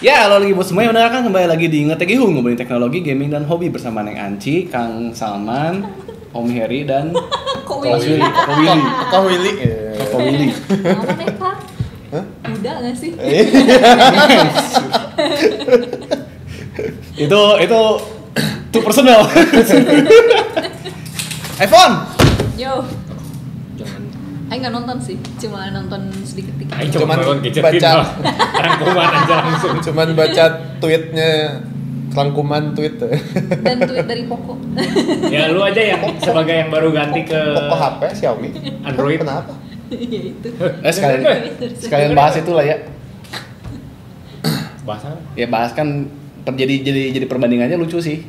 Ya, halo lagi buat semuanya, benar kan kembali lagi di Ngetegi Hung, ngobrolin teknologi, gaming, dan hobi bersama Neng Anci, Kang Salman, Om Heri, dan Kok Mas Willy? Willy. Kok Willy? Kok Willy. Nama nih Pak? Hah? Udah gak sih? Itu too personal. iPhone. Yo, Jangan. Aing gak nonton sih, cuma nonton sedikit-sedikit. Aing Cuman cuma gadget baca. rangkuman aja langsung. Cuman baca tweetnya, rangkuman tweet. Dan tweet dari Poco. Ya lu aja yang sebagai yang baru ganti ke Poco HP Xiaomi. Android. Kenapa? Iya itu. Sekalian bahas itu lah ya. Bahasa Ya bahas kan jadi perbandingannya lucu sih.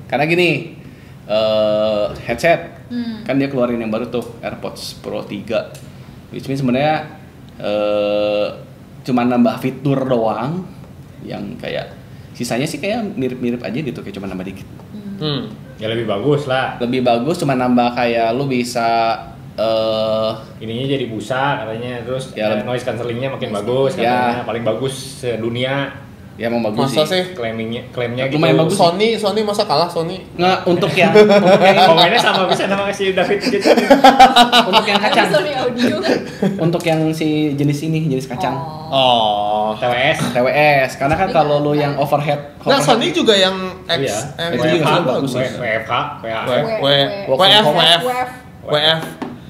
Karena gini, headset kan dia keluarin yang baru tuh AirPods Pro 3, which means sebenarnya cuma nambah fitur doang, yang kayak sisanya sih kayak mirip-mirip aja gitu, kayak cuma nambah dikit. ya lebih bagus lah. Lebih bagus cuma nambah kayak lu bisa Ininya jadi busa katanya, terus Ya, noise cancellingnya makin bagus Ya. katanya, paling bagus sedunia ya emang bagus Masa sih. sih? klaimnya gitu. Lumayan bagus. Sony masa kalah Sony? Nggak, untuk yang Komennya sama bisa nama si David gitu. untuk yang kacang, Sorry audio. untuk yang si jenis kacang. Oh. TWS. TWS, karena kan kalau lu yang overhead Nah, Sony juga yang X, Iya. Itu juga WFH, bagus sih. WFH, WFH. WF.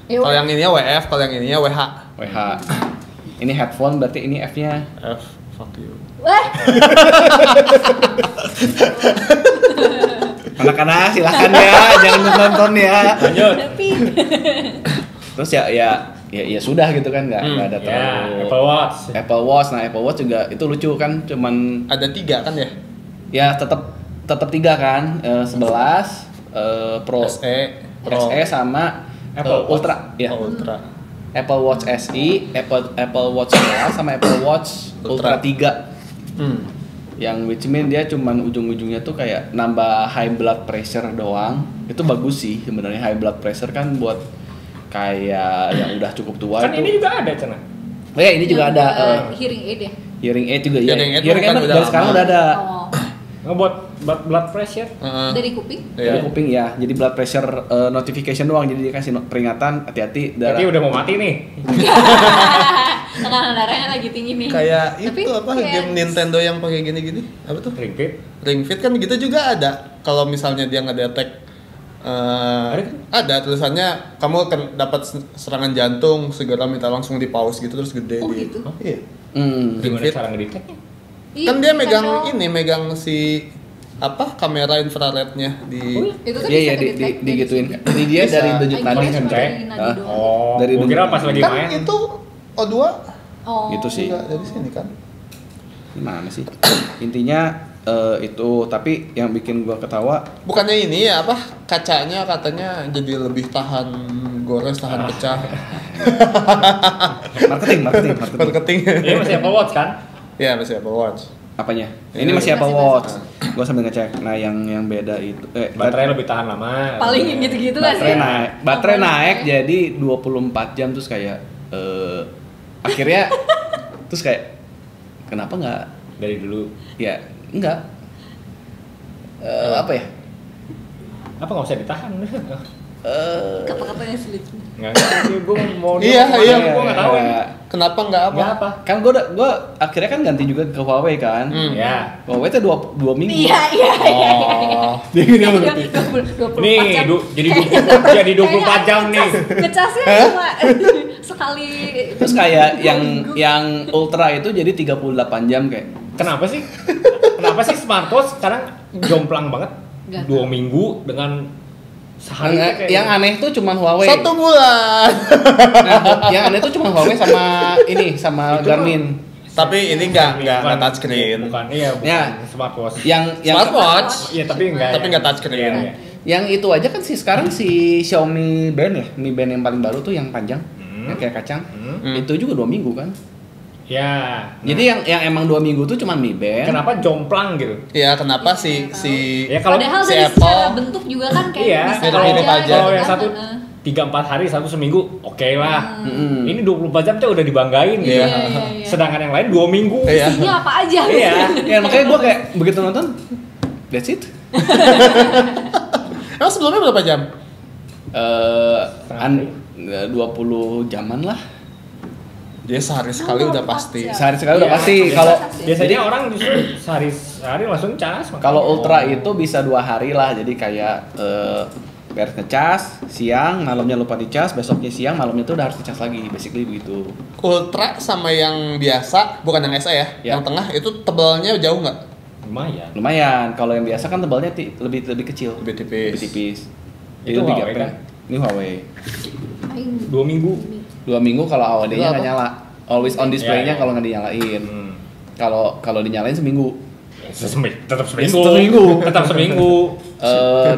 Ya, Kalau yang ininya WF, kalau yang ininya WH. WH. Ini headphone berarti ini F-nya. F, fuck you. Wah, Anak-anak silakan ya, jangan nonton ya. Lanjut. tapi Terus ya sudah gitu kan, nggak ada Ya, terlalu. Apple Watch. Apple Watch, nah Apple Watch juga itu lucu kan, cuman Ada 3 kan ya? ya tetap 3 kan, 11, Pro, SE, SE sama Apple Watch. Ultra, ya. Ultra. Apple Watch SE, Apple Watch 11 sama Apple Watch Ultra 3. Yang which mean dia cuman ujung-ujungnya tuh kayak nambah high blood pressure doang. Itu bagus sih sebenarnya, high blood pressure kan buat kayak yang udah cukup tua Kan itu. ini juga ada Cena. Oh ya, ini juga ada hearing aid ya. hearing aid juga ya. Hearing aid Hearing aid kan udah dari sekarang lama. udah ada. Oh, Ngebuat blood pressure. dari kuping. Dari Iya. kuping ya. Jadi blood pressure notification doang, jadi dikasih peringatan hati-hati darah. Berarti udah mau mati nih. Tekanan darahnya lagi tinggi nih. Kayak Tapi itu apa kayak- game Nintendo yang pakai gini-gini? Apa tuh? Ring fit. Ring Fit kan gitu juga ada. Kalau misalnya dia ngedetek Ada kan? ada tulisannya kamu akan dapat serangan jantung, segera minta langsung di pause gitu terus gede Oh, di. gitu? Iya. Hmm. Gimana Fit. cara ngedeteknya? Iya, Kan dia kan megang si apa kamera infrarednya di. Itu kan Iya bisa kedetek dari digituin. situ. Jadi dia Bisa. dari denyut Aing nadi kira kan, cuma Cek? dari nadi Ah. doang. Oh, Dari gua kira dulu. pas lagi Kan main. itu O2 Oh. Gitu sih. juga dari sini kan. Gimana sih? Intinya itu, tapi yang bikin gua ketawa Bukannya ini ya apa kacanya katanya jadi lebih tahan gores, tahan pecah. marketing. Marketing. Ini masih Apple Watch kan? Ya masih Apple Watch. Apanya? Ini Ini masih Apple masih Watch. Gua sambil ngecek. Nah, yang beda itu Baterai lebih tahan lama. Paling yang gitu-gitu kan baterai sih. naik. Baterai Oh, naik baterai. jadi 24 jam terus kayak akhirnya terus kayak kenapa nggak Dari dulu. ya enggak apa ya? Apa nggak usah ditahan? Kata-katanya sulit. Nggak sih, gue mau. Iya, iya. Gue nggak tahu ini. Kenapa nggak apa? Nggak apa? Kan gua akhirnya kan ganti juga ke Huawei kan. Ya. Huawei itu 2 minggu. Iya. Oh. Dia gini Iya, berarti. 24 Nih, jam. jadi 24 jam nih. Ngecasnya cuma sekali. Terus kayak yang Ultra itu jadi 38 jam kayak. Kenapa sih? Kenapa sih smartwatch sekarang jomplang banget? Nggak 2 minggu dengan sehari tuh kayak Yang aneh tuh cuma Huawei. 1 bulan. Nah, yang aneh tuh cuma Huawei sama Itu Garmin. Tapi ini nggak touchscreen. Bukan, iya, bukan Ya. smartwatch. Yang Smartwatch. Iya, tapi enggak. Tapi nggak touchscreen. Iya, iya. yang itu aja kan sih sekarang si Xiaomi Band ya, Mi Band yang paling baru tuh yang panjang, yang kayak kacang. Hmm. Hmm. Itu juga 2 minggu kan. Ya. Jadi yang emang 2 minggu tuh cuma Mi Band. Kenapa jomplang gitu? Iya, kenapa Iya, si Ya kalau Padahal si dari Apple- secara bentuk juga kan kayak Iya, bisa mirip-mirip aja. gitu Kalau yang kan. satu 3-4 hari, satu seminggu, oke lah. Mm-mm. Ini 24 jam tuh udah dibanggain gitu. Iya. Iya. Sedangkan yang lain 2 minggu. Iya. Isinya apa aja? Iya. Ya makanya gue kayak begitu nonton, that's it. Emang sebelumnya berapa jam? 20 jaman lah. Dia sehari sekali udah pasti. Sehari sekali udah Iya. pasti. Biasa- Kalau biasanya jadi orang justru sehari langsung cas. makanya. kalau ultra itu bisa 2 hari lah. Jadi kayak beres ngecas siang, malamnya lupa dicas, besoknya siang, malamnya tuh udah harus dicas lagi. Basically begitu. Ultra sama yang biasa, bukan yang SE ya, Ya. yang tengah itu tebalnya jauh nggak? Lumayan. Lumayan. Kalau yang biasa kan tebalnya lebih kecil. Lebih tipis. Lebih tipis. Jadi Itu lebih Huawei gapeng. kan? Ini Huawei. 2 minggu. 2 minggu kalau AOD-nya Itu nggak apa? nyala. Always on display-nya Iya, iya. kalau nggak dinyalain. Hmm. Kalau dinyalain seminggu. Tetap seminggu. Tetap seminggu. Tetap seminggu.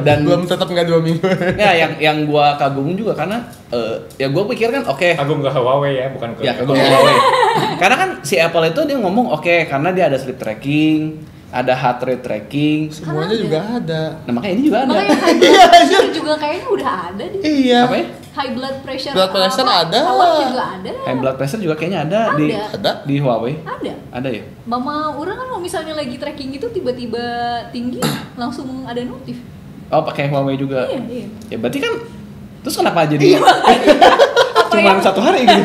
Dan belum tetap nggak 2 minggu. ya yang gua kagum juga karena ya gua pikir kan oke. Kagum ke Huawei ya, bukan ke Ya kagum Iya. Huawei. Karena kan si Apple itu dia ngomong oke karena dia ada sleep tracking, ada heart rate tracking. Semuanya juga ada. Nah makanya ini juga ada. Makanya high blood pressure juga kayaknya udah ada deh. Iya. Apa ya? High blood pressure. Blood pressure apa, ada. Awal juga ada. High blood pressure juga kayaknya ada, di Ada. di Huawei. Ada. Ada ya? Mama orang kan kalau misalnya lagi tracking gitu tiba-tiba tinggi langsung ada notif. Oh pakai Huawei juga. Iya, iya. Ya berarti kan terus kenapa jadi Apa cuma yang 1 hari gitu?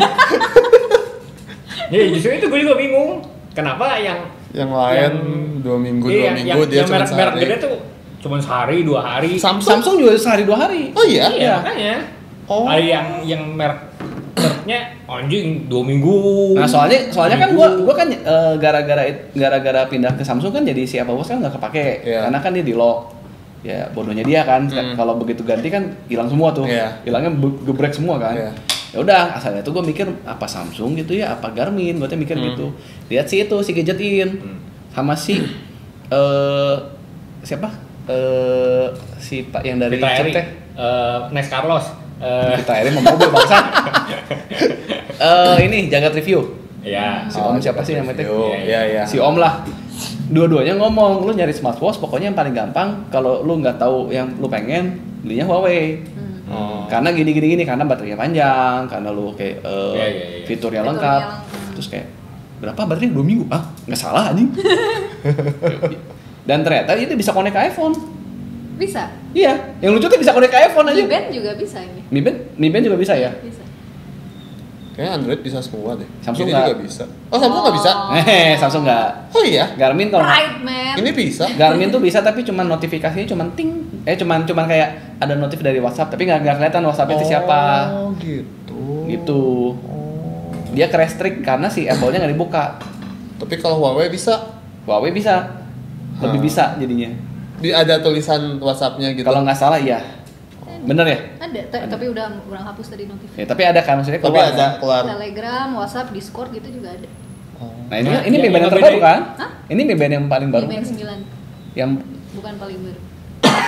Ya justru itu gue juga bingung. Kenapa yang Yang lain 2 minggu, 2 iya, minggu dia yang cuma merek-merek sehari. gede tuh cuma sehari 2 hari. Samsung juga sehari 2 hari. Oh iya? Iya, makanya. Oh. Ada yang mereknya anjing 2 minggu. Nah soalnya kan Minggu. gua kan gara-gara pindah ke Samsung kan jadi si Apple Watch kan nggak kepake Iya. karena kan dia di lock. Ya bodohnya dia kan kalau begitu ganti kan hilang semua tuh. Iya. Hilangnya gebrek semua kan. Iya. Ya udah asalnya tuh gua mikir apa Samsung gitu ya apa Garmin gua tuh mikir gitu. Lihat sih itu si Gadgetin sama si siapa? Si Pak yang dari Vita chat Eri, teh. Next Carlos. Kita Eri mau mobil bangsa. Ini jagat review. Ya. Si Om siapa sih namanya teh? Iya, iya. Si Om lah. Dua-duanya ngomong, lu nyari smartwatch pokoknya yang paling gampang kalau lu nggak tahu yang lu pengen belinya Huawei. Oh. Karena gini karena baterainya panjang, karena lu kayak Iya. fiturnya Fiturnya lengkap. lengkap. Terus kayak berapa baterainya 2 minggu? Ah, nggak salah anjing. Dan ternyata itu bisa connect ke iPhone. Bisa. Iya, yang lucu tuh bisa connect ke iPhone aja. Mi Band juga bisa ini. Mi Band juga bisa ya? Bisa. Kayaknya Android bisa semua deh. Samsung ini nggak. juga bisa. Oh, Samsung nggak bisa? Samsung nggak. Oh iya. Garmin kalau nggak- Pride man. Ini bisa. Garmin tuh bisa tapi cuman notifikasinya cuman ting, cuman kayak ada notif dari WhatsApp tapi nggak kelihatan WhatsApp itu siapa. Oh, gitu. Gitu. Oh. Dia ke restrict karena si Apple-nya nggak dibuka. Tapi kalau Huawei bisa. Huawei bisa, lebih bisa jadinya. Ada tulisan WhatsApp-nya gitu. Kalau nggak salah iya, bener ya. Ada, tapi udah kurang hapus tadi notif. Ya, tapi ada kan maksudnya Tapi keluar. ada kan? keluar. Telegram, WhatsApp, Discord gitu juga ada. Nah ini Nah, ini Mi yang Band yang berbeda- terbaru kan? Hah? Ini Mi Band yang paling baru. Mi Band kan? 9, Yang bukan paling baru.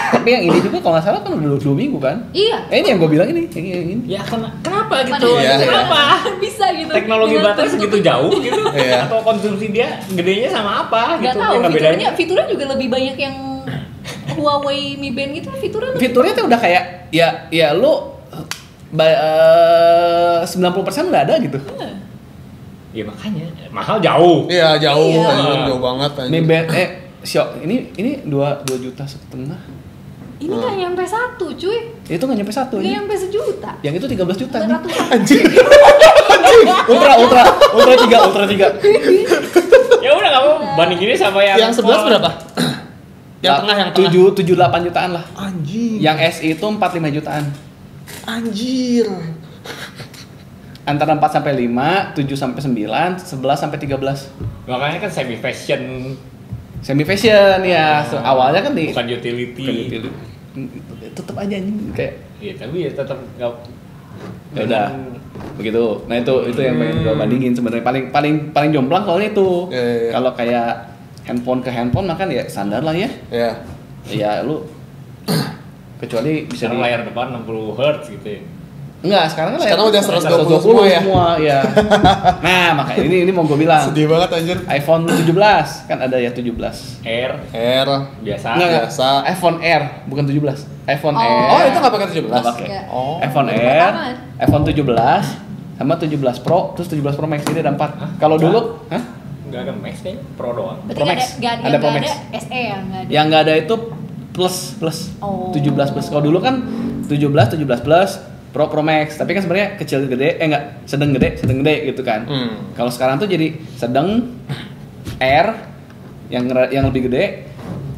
tapi yang ini juga kalau nggak salah kan udah 2 minggu kan? Iya. Ini yang gue bilang ini, yang ini. Ya kenapa gitu? Padahal Iya. Kenapa? bisa gitu. Teknologi Dengan baterai bentuk- segitu jauh gitu? Iya. Atau konsumsi dia gedenya sama apa Nggak gitu? tahu, Yang fiturnya, fiturnya juga lebih banyak yang Huawei Mi Band gitu fiturnya lebih Fiturnya tuh udah kayak ya lu 90% nggak ada gitu. Ya makanya mahal jauh. Iya, jauh. Iya. Anjir, jauh banget Mi anjir. Band ini 2,5 juta. Ini nggak nyampe 1 cuy. Itu nggak nyampe 1 Nggak ini. nyampe 1 juta. Yang itu 13 juta nih. 900-an. Anjir. Ultra 3. Ya udah kamu bandinginnya sama yang 11 berapa? Yang tengah, yang tengah. 7-8 jutaan lah. Anjir. Yang SE itu 4-5 jutaan. Anjir. Antara 4 sampai 5, 7 sampai 9, 11 sampai 13. Makanya kan semi fashion, Semi fashion ya. Awalnya kan di bukan utility. tetep aja nih kayak Iya, tapi ya tetap nggak. ya udah begitu. Nah itu yang pengen gue bandingin sebenarnya paling jomplang soalnya itu. Iya. Kalau kayak handphone ke handphone makan ya standar lah ya. Ya. Ya lu kecuali bisa Bisa di layar depan 60 Hz gitu ya. Enggak, sekarang kan Sekarang udah 120 semua ya. Nah, makanya ini mau gue bilang. Sedih banget anjir. iPhone 17 kan ada ya 17. R R biasa. Enggak, biasa. iPhone R bukan 17. iPhone Oh. R. Oh, itu nggak pakai 17? Nggak pakai. Iya. Oh. iPhone Baru R, pertama. iPhone 17 sama 17 Pro, terus 17 Pro Max ini ada 4. Kalau dulu, hah? Enggak ada Max kayaknya, Pro doang. Berarti Pro Max. nggak Ada Pro ada Max. SE ya, nggak ada. Yang nggak ada itu plus. Oh. 17 plus. Kalau dulu kan 17 plus, Pro Max. Tapi kan sebenarnya kecil gede, sedang gede gitu kan. Kalau sekarang tuh jadi sedang R yang lebih gede,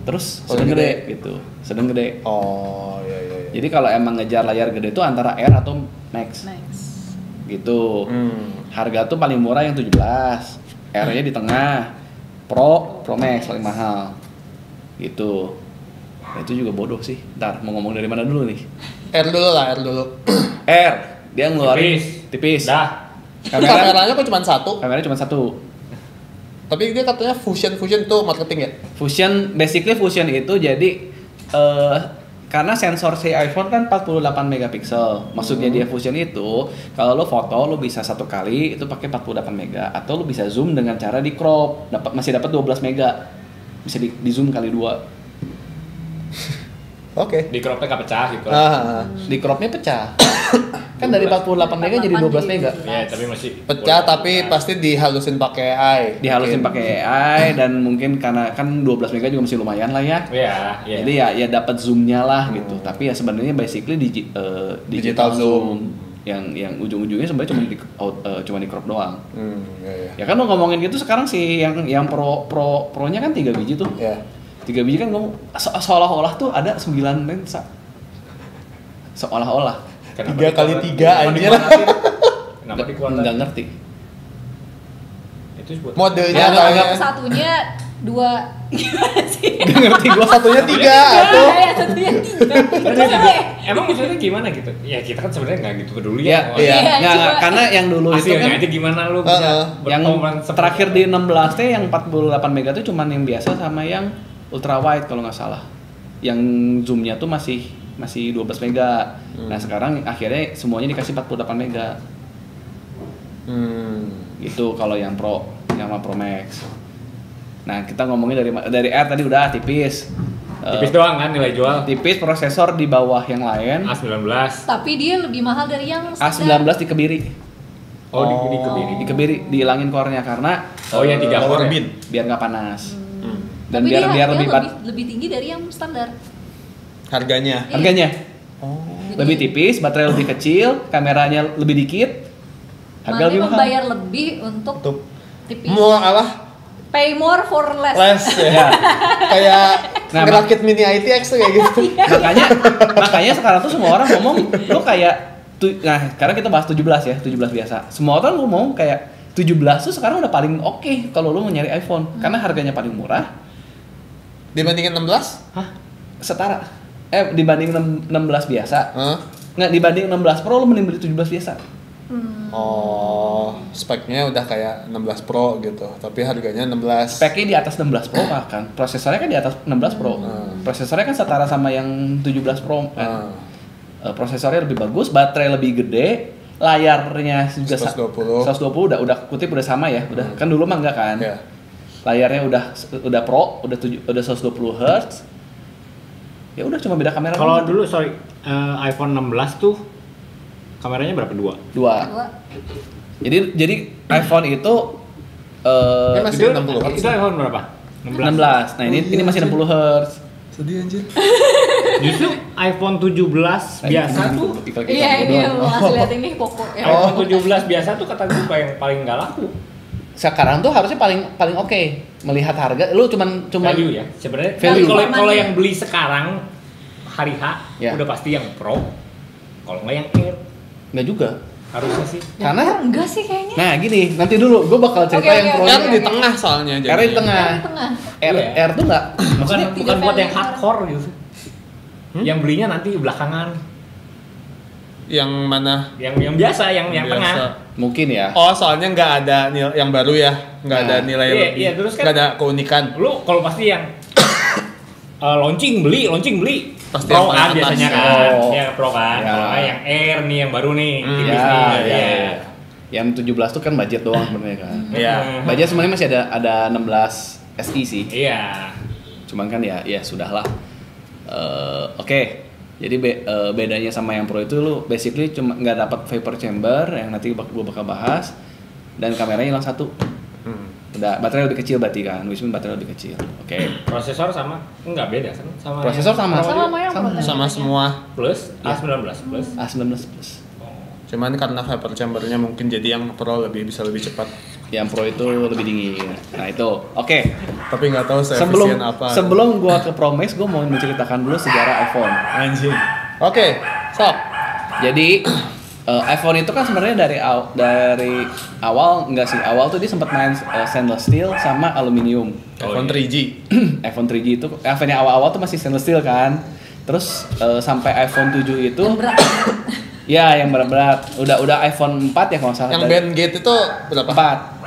terus sedang gede gitu. Sedang gede. Oh, iya. Jadi kalau emang ngejar layar gede itu antara R atau Max. Gitu. Harga tuh paling murah yang 17. R-nya di tengah. Pro Max paling mahal. Gitu. Nah, itu juga bodoh sih. Ntar mau ngomong dari mana dulu nih? R dulu. R, dia ngeluarin tipis. Dah. Kameranya kok cuma satu? Kameranya cuma satu. Tapi dia katanya fusion tuh marketing ya? Basically fusion itu jadi karena sensor si iPhone kan 48 megapiksel. Maksudnya dia fusion itu kalau lo foto lo bisa satu kali itu pakai 48 mega atau lo bisa zoom dengan cara di crop, masih dapat 12 mega. Bisa di zoom kali 2. Oke. Di cropnya nggak pecah gitu. Di cropnya pecah. Kan dari 48 mega jadi 12 mega. Ya, tapi masih Pecah tapi pasti dihalusin pakai AI. Dihalusin pakai AI dan mungkin karena kan 12 mega juga masih lumayan lah ya. Iya. Jadi ya dapat zoomnya lah gitu. Tapi ya sebenarnya basically digital zoom yang ujung-ujungnya sebenarnya cuma di crop doang. Iya. Ya kan lo ngomongin gitu sekarang sih yang pro-nya kan 3 biji tuh. Iya. 3 biji kan ngomong seolah-olah tuh ada 9 lensa. Seolah-olah. 3 kali 3 anjir. Kenapa dikuatin? Nggak ngerti. Itu buat Modenya Ya, kayaknya Satunya 2 gimana sih? Nggak ngerti gua. satunya 3 tuh. Ya, satunya 3. Emang maksudnya gimana gitu? Ya kita kan sebenarnya nggak gitu peduli Ya, ya. iya. Nggak, coba. karena yang dulu itu Hasilnya kan aja gimana lu bisa yang berkomunikasi seperti terakhir apa? di 16 T yang 48 mega itu cuman yang biasa sama yang ultra wide kalau nggak salah. Yang zoomnya tuh masih 12 mega. Nah sekarang akhirnya semuanya dikasih 48 mega. Gitu kalau yang Pro, yang sama Pro Max. Nah kita ngomongin dari R tadi udah tipis. Tipis doang kan nilai jual. Tipis, prosesor di bawah yang lain. A19. Tapi dia lebih mahal dari yang A19 dikebiri. Oh, di kebiri. Dikebiri, dihilangin core-nya karena yang 3 core. biar nggak panas. Dan Tapi biar dia lebih lebih tinggi dari yang standar. Harganya. harganya Jadi, lebih tipis, baterai lebih kecil, kameranya lebih dikit, harga lebih mahal. membayar lebih untuk Untuk tipis. mau apa? Pay more for less. Les ya. Ya. Kayak Nah, ngerakit mini ITX tuh kayak gitu. makanya sekarang tuh semua orang ngomong lu kayak nah sekarang kita bahas 17 ya, 17 biasa. Semua orang ngomong kayak 17 tuh sekarang udah paling oke kalau lu mau nyari iPhone karena harganya paling murah. Dibandingin 16? Hah? Setara. Dibanding 16 biasa. Hah? Nggak, dibanding 16 Pro lu mending beli 17 biasa. Oh, speknya udah kayak 16 Pro gitu, tapi harganya 16. Speknya di atas 16 Pro bahkan. Prosesornya kan di atas 16 Pro. Prosesornya kan setara sama yang 17 Pro kan. Prosesornya lebih bagus, baterai lebih gede, layarnya juga 120. 120 udah kutip udah sama ya. Udah kan dulu mah enggak kan. Ya. Layarnya udah Pro, udah 120 Hz. Ya udah cuma beda kamera. Kalau doang. dulu iPhone 16 tuh kameranya berapa? 2? Dua. Jadi iPhone itu Ini masih 60 Hz. Itu iPhone berapa? 16. Nah, ini masih 60 Hz. Sedih anjir. Justru iPhone 17 biasa tuh Iya, ini masih lihat ini pokok ya. iPhone 17 biasa tuh kata gue paling nggak laku. Sekarang tuh harusnya paling oke melihat harga. Lu cuman Value ya. Sebenarnya Value. kalau yang beli sekarang hari H Ya. udah pasti yang Pro. Kalau nggak yang Air enggak juga. harusnya sih. Karena enggak sih kayaknya. nah gini, nanti dulu gue bakal cerita Oke, yang oke, pro oke. R di tengah soalnya jadi. R di tengah. Di tengah. R Iya. R tuh enggak Bukan maksudnya bukan buat yang value. hardcore gitu. Yang belinya nanti belakangan. Yang mana? Yang biasa, yang Biasa. tengah. mungkin ya. Oh, soalnya nggak ada nilai yang baru ya, nggak Nah. ada nilai Iya, lebih, iya, terus kan- nggak ada keunikan. Lu kalau pasti yang launching beli. Pasti Pro yang kan paling biasanya atas. kan. Oh. Ya Pro kan. Ya. Kalau nggak yang Air nih yang baru nih. Tipis Ya, nih. ya, Iya. ya. Yang 17 tuh kan budget doang sebenarnya kan. Iya. Budget sebenarnya masih ada 16 SI sih. Iya. Cuman kan ya sudahlah. Oke. Jadi bedanya sama yang Pro itu lu basically cuma nggak dapat vapor chamber yang nanti gue bakal bahas, dan kameranya hilang satu. Udah baterai lebih kecil berarti kan, which mean baterai lebih kecil. Oke. Prosesor sama? Enggak beda kan? Sama Prosesor sama. Sama yang Pro. Sama semua. Plus Ya. A19 plus. A19 Plus. Cuman karena vapor chambernya mungkin jadi yang Pro bisa lebih cepat. Yang Pro itu lebih dingin. Nah itu, oke. Tapi nggak tahu Sebelum seefisien apa. sebelum gua ke Pro Max, gua mau menceritakan dulu sejarah iPhone. Anjing. Oke, sok. Jadi iPhone itu kan sebenarnya dari awal enggak sih, awal tuh dia sempat main stainless steel sama aluminium. iPhone 3G. iPhone 3G itu iPhone yang awal-awal tuh masih stainless steel kan. Terus sampai iPhone 7 itu Berat. ya yang berat-berat. Udah iPhone 4 ya kalau nggak salah. Yang band gate itu berapa? 4.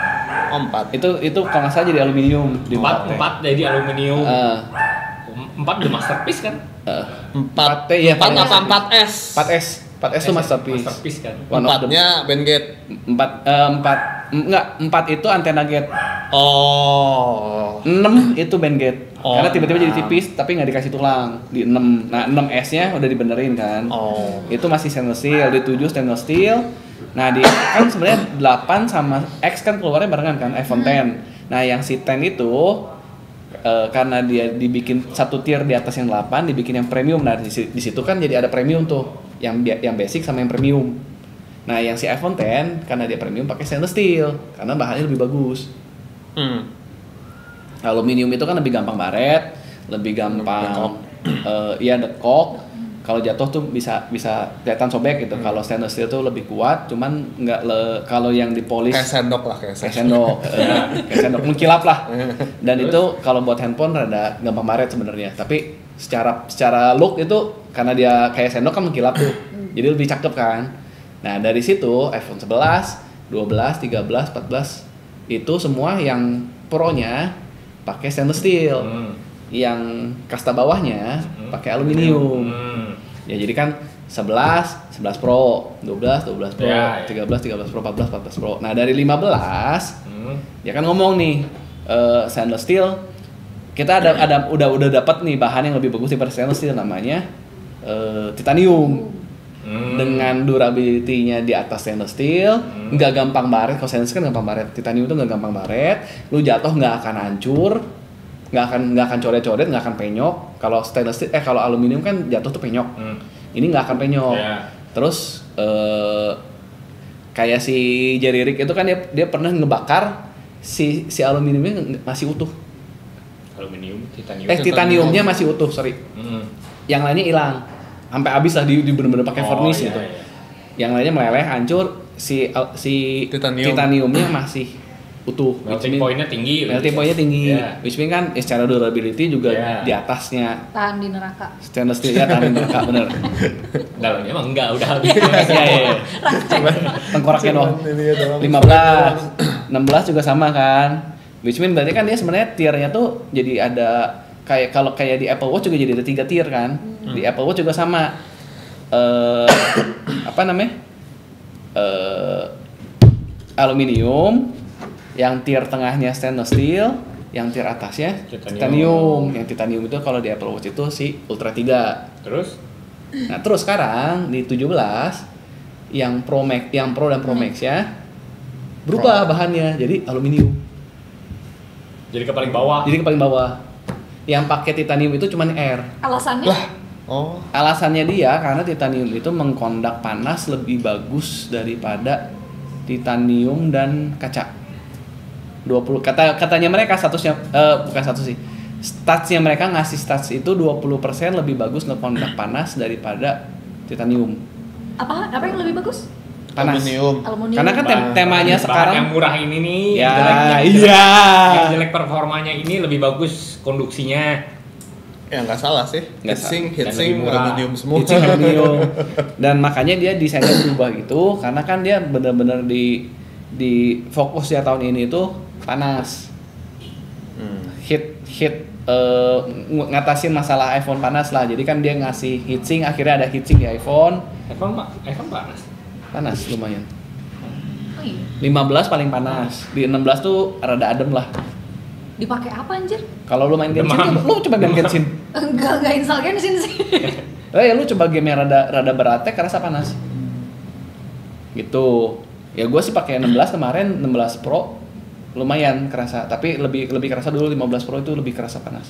Oh, 4. Itu kalau nggak salah jadi aluminium di 4 jadi aluminium. 4 udah masterpiece kan? 4. Iya, 4 apa 4S? 4S tuh masterpiece. Masterpiece kan. One of the- 4-nya band gate. 4 itu antena gate. Oh. 6 itu band gate. Oh, Karena tiba-tiba jadi 6. tipis tapi nggak dikasih tulang di 6. Nah, 6S-nya udah dibenerin kan. Oh. Itu masih stainless steel, di 7 stainless steel. Nah, di kan sebenarnya 8 sama X kan keluarnya barengan kan iPhone 10. Nah, yang si 10 itu karena dia dibikin satu tier di atas yang 8, dibikin yang premium. Nah, di situ kan jadi ada premium tuh, yang basic sama yang premium. Nah, yang si iPhone 10 karena dia premium pakai stainless steel karena bahannya lebih bagus. Aluminium itu kan lebih gampang baret, lebih gampang iya dekok. Kalau jatuh tuh bisa kelihatan sobek gitu. Kalau stainless steel tuh lebih kuat, cuman kalau yang dipolis Kayak sendok lah, kayak kayak sendok, kayak sendok mengkilap lah. Dan itu kalau buat handphone rada gampang baret sebenarnya. Tapi secara look itu karena dia kayak sendok kan mengkilap tuh, jadi lebih cakep kan. Nah dari situ iPhone 11, 12, 13, 14 itu semua yang Pro-nya pakai stainless steel, yang kasta bawahnya pakai aluminium. Ya jadi kan 11 Pro, 12 Pro, Ya, ya. 13 Pro, 14 Pro. Nah dari 15 ya kan ngomong nih stainless steel, kita udah dapat nih bahan yang lebih bagus daripada stainless steel, namanya titanium. Dengan durability-nya di atas stainless steel, nggak gampang baret. Kalau stainless kan gampang baret, titanium itu nggak gampang baret. Lu jatuh nggak akan hancur, nggak akan coret-coret, nggak akan penyok. Kalau stainless steel, kalau aluminium kan jatuh tuh penyok. Ini nggak akan penyok. Yeah. Terus kayak si Jerry Rick itu kan dia pernah ngebakar si aluminiumnya masih utuh. Aluminium, titanium. Titaniumnya masih utuh, sorry. Yang lainnya hilang. Sampai habis lah di bener-bener pakai furnace iya, gitu. iya. Yang lainnya meleleh, hancur, si titaniumnya masih utuh. Melting point-nya tinggi. Melting point-nya tinggi. Yeah. Which mean kan secara durability juga Yeah. di atasnya. Tahan di neraka. Stainless steel ya tahan neraka bener. Dalamnya emang enggak, udah habis. Iya. Tengkoraknya doang. 15, 16 juga sama kan. Which mean berarti kan dia sebenarnya tiernya tuh jadi ada kalau kayak di Apple Watch juga jadi ada 3 tier kan. Di Apple Watch juga sama. Apa namanya? Aluminium, yang tier tengahnya stainless steel, yang tier atasnya titanium. Yang titanium itu kalau di Apple Watch itu si Ultra 3. Terus? Nah, terus sekarang di 17 yang Pro dan Pro Max ya berubah bahannya jadi aluminium. Jadi ke paling bawah. Jadi ke paling bawah. Yang pakai titanium itu cuman Air. Alasannya? Oh. Alasannya dia karena titanium itu mengkondak panas lebih bagus daripada titanium dan kaca. 20 katanya mereka statusnya bukan status sih. Statsnya mereka ngasih stats itu 20% lebih bagus ngekondak panas daripada titanium. Apa yang lebih bagus? Panas. Aluminium. Karena kan temanya Bahan sekarang yang murah ini nih, ya, yang iya. yang jelek performanya ini lebih bagus konduksinya. Ya nggak salah sih. Nggak Heatsink Dan lebih murah. aluminium semua. Heatsink aluminium. Dan makanya dia desainnya berubah gitu karena kan dia benar-benar di fokus ya tahun ini itu panas. Heat ngatasin masalah iPhone panas lah. Jadi kan dia ngasih heatsink, akhirnya ada heatsink di iPhone. iPhone panas. Panas lumayan. Oh iya. 15 paling panas. Di 16 tuh rada adem lah. Dipakai apa anjir? Kalau lu main Genshin, Demam. lu coba main Genshin. Enggak install Genshin sih. Ya lu coba game yang rada beratnya kerasa panas. Gitu. Ya gue sih pakai 16 kemarin, 16 Pro lumayan kerasa, tapi lebih kerasa dulu 15 Pro itu lebih kerasa panas.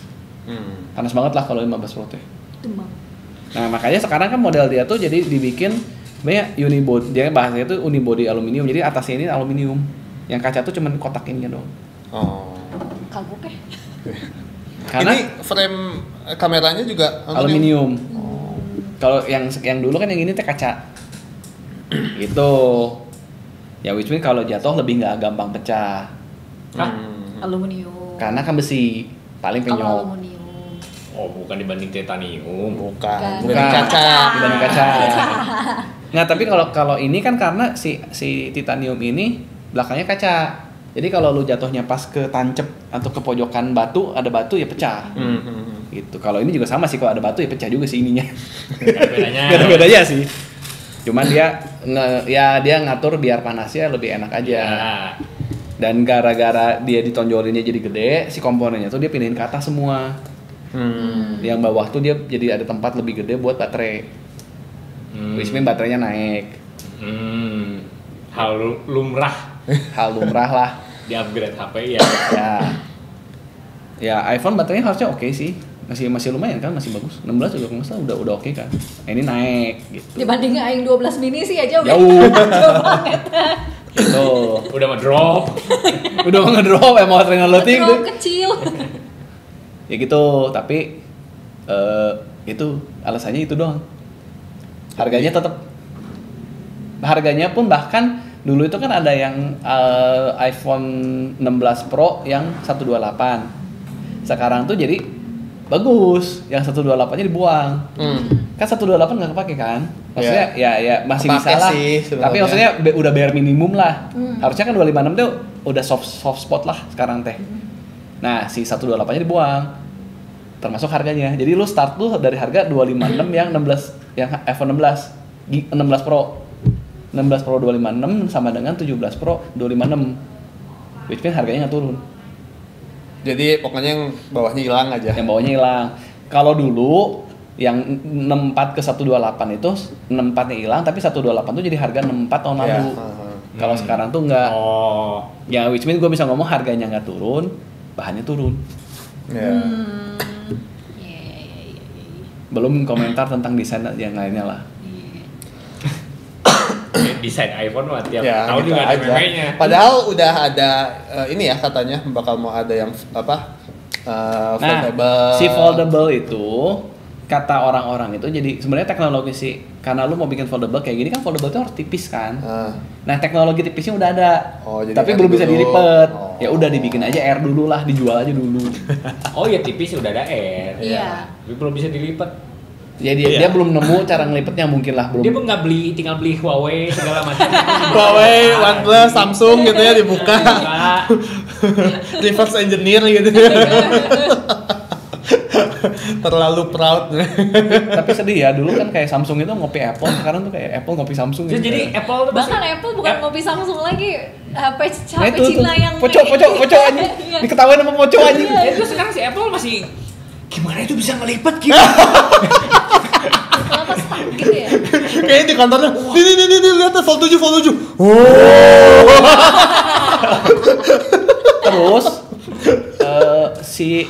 Panas banget lah kalau 15 Pro tuh. Demam. Nah, makanya sekarang kan model dia tuh jadi dibikin sebenarnya unibody, dia bahasanya tuh unibody aluminium. Jadi atasnya ini aluminium. Yang kaca tuh cuman kotak ini doang. Oh. Kagok ya. Karena Ini frame kameranya juga aluminium. Kalau yang dulu kan yang ini teh kaca. Gitu. Ya which mean kalau jatuh lebih nggak gampang pecah. Aluminium. Karena kan besi paling Kalau penyok. aluminium. Oh, bukan dibanding titanium. Bukan. Bukan. Dari kaca. Dibanding kaca. Nggak, tapi kalau ini kan karena si titanium ini belakangnya kaca. Jadi kalau lu jatuhnya pas ke tancep atau ke pojokan batu, ada batu ya pecah. Gitu. Kalau ini juga sama sih, kalau ada batu ya pecah juga sih ininya. Gak ada bedanya. Gak ada bedanya sih. Cuman dia dia ngatur biar panasnya lebih enak aja. Ya. Dan gara-gara dia ditonjolinnya jadi gede, si komponennya tuh dia pindahin ke atas semua. Yang bawah tuh dia jadi ada tempat lebih gede buat baterai. Which mean baterainya naik. Hal lumrah Hal lumrah lah. di upgrade HP ya. Ya iPhone baterainya harusnya oke sih. Masih lumayan kan, masih bagus. 16 juga kalau nggak salah udah oke kan. Nah, ini naik gitu. Dibanding aing 12 mini sih aja udah Jauh. jauh banget. Gitu. Udah mau drop. Udah mau ngedrop ya, mau sering ngeloting tuh. Terlalu kecil. Ya gitu, tapi itu alasannya itu doang. Harganya tetap, harganya pun bahkan dulu itu kan ada yang iPhone 16 Pro yang 128. Sekarang tuh jadi bagus, yang 128-nya dibuang. Kan 128 nggak kepake kan? Maksudnya ya masih Kepake bisa lah. sih sebenarnya. Tapi maksudnya udah bare minimum lah. Harusnya kan 256 tuh udah soft spot lah sekarang teh. Nah, si 128-nya dibuang. Termasuk harganya. Jadi lu start tuh dari harga 256 yang 16 yang iPhone 16 Pro. 16 Pro 256 sama dengan 17 Pro 256. Which mean harganya nggak turun. Jadi pokoknya yang bawahnya hilang aja. Yang bawahnya hilang. Kalau dulu yang 64 ke 128 itu 64-nya hilang, tapi 128 tuh jadi harga 64 tahun lalu. Kalau sekarang tuh enggak. Oh. Ya which mean gue bisa ngomong harganya nggak turun, bahannya turun. Ya. Belum komentar tentang desain yang lainnya lah. Desain iPhone mah tiap Ya, tahun gitu juga ada aja. memenya. Padahal udah ada ini ya katanya bakal mau ada yang foldable. Si foldable itu kata orang-orang itu jadi sebenarnya teknologi sih, karena lu mau bikin foldable kayak gini kan, foldable itu harus tipis kan. Nah, teknologi tipisnya udah ada. Oh, jadi tapi air belum bisa dulu. dilipet. Oh. Ya udah dibikin aja air dulu lah, dijual aja dulu. Oh ya tipis udah ada air. Iya. Tapi belum bisa dilipat. Ya dia belum nemu cara ngelipetnya mungkin lah, belum. Dia pun nggak beli, tinggal beli Huawei segala macam. Huawei, OnePlus, Samsung gitu ya dibuka. Enggak. Reverse engineer gitu. Terlalu proud. Tapi sedih ya, dulu kan kayak Samsung itu ngopi Apple, sekarang tuh kayak Apple ngopi Samsung. Terus gitu. jadi Apple tuh Bahkan Apple bukan ngopi Samsung lagi, HP Nah itu tuh, Cina yang pocok anjing. Iya. Diketawain sama pocok anjing. Ya, itu sekarang si Apple masih gimana itu bisa ngelipet gitu. Kenapa stuck gitu ya? Kayaknya di kantornya. Nih lihat Fold 7. Terus si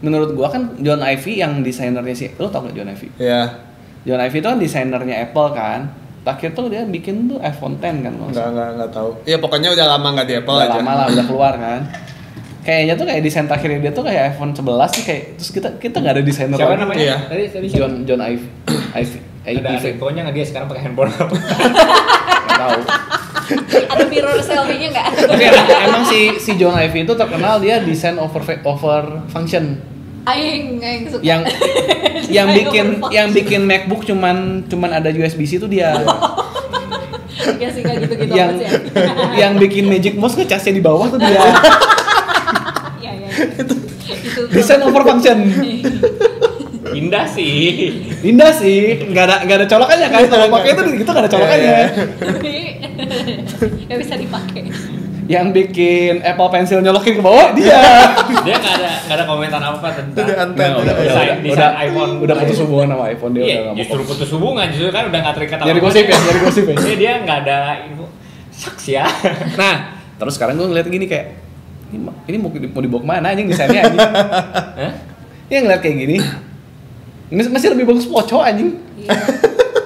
menurut gua kan John Ive yang desainernya sih, lo tau gak John Ive? Ya. John Ive itu kan desainernya Apple kan. Terakhir tuh dia bikin tuh iPhone X kan. Enggak tahu. Iya pokoknya udah lama nggak di Apple Udah aja. lama lah, udah keluar kan. Kayaknya tuh kayak desain terakhirnya dia tuh kayak iPhone 11 sih kayak, terus kita nggak ada desainer Siapa lagi. namanya? Iya. Tadi siapa? John Ive. Ada iPhone-nya nggak dia sekarang pakai handphone apa? Nggak tahu. Ada mirror selfie-nya nggak? Tapi emang si John Ive itu terkenal dia desain over function. Aing suka. Yang bikin MacBook cuman ada USB-C itu dia. Ya sih kayak gitu-gitu yang amat sih. yang bikin Magic Mouse ngecasnya di bawah tuh dia. Iya. Itu Efficient over function. Indah sih. Indah sih, nggak ada colokannya kan? Kalau pakai itu nggak ada colokannya. Nggak bisa dipakai. Yang bikin Apple Pencil nyolokin ke bawah dia. Dia nggak ada komentar apa tentang Udah anten. desain iPhone. Udah putus hubungan sama iPhone dia Iya, udah nggak mau. justru putus hubungan, justru kan udah nggak terikat. Nyari gosip ya. Jadi dia nggak ada info. Saks ya. Nah, terus sekarang gue ngeliat gini kayak ini mau dibawa kemana anjing desainnya anjing? Hah? Dia ngeliat kayak gini. Masih lebih bagus Poco anjing. Iya.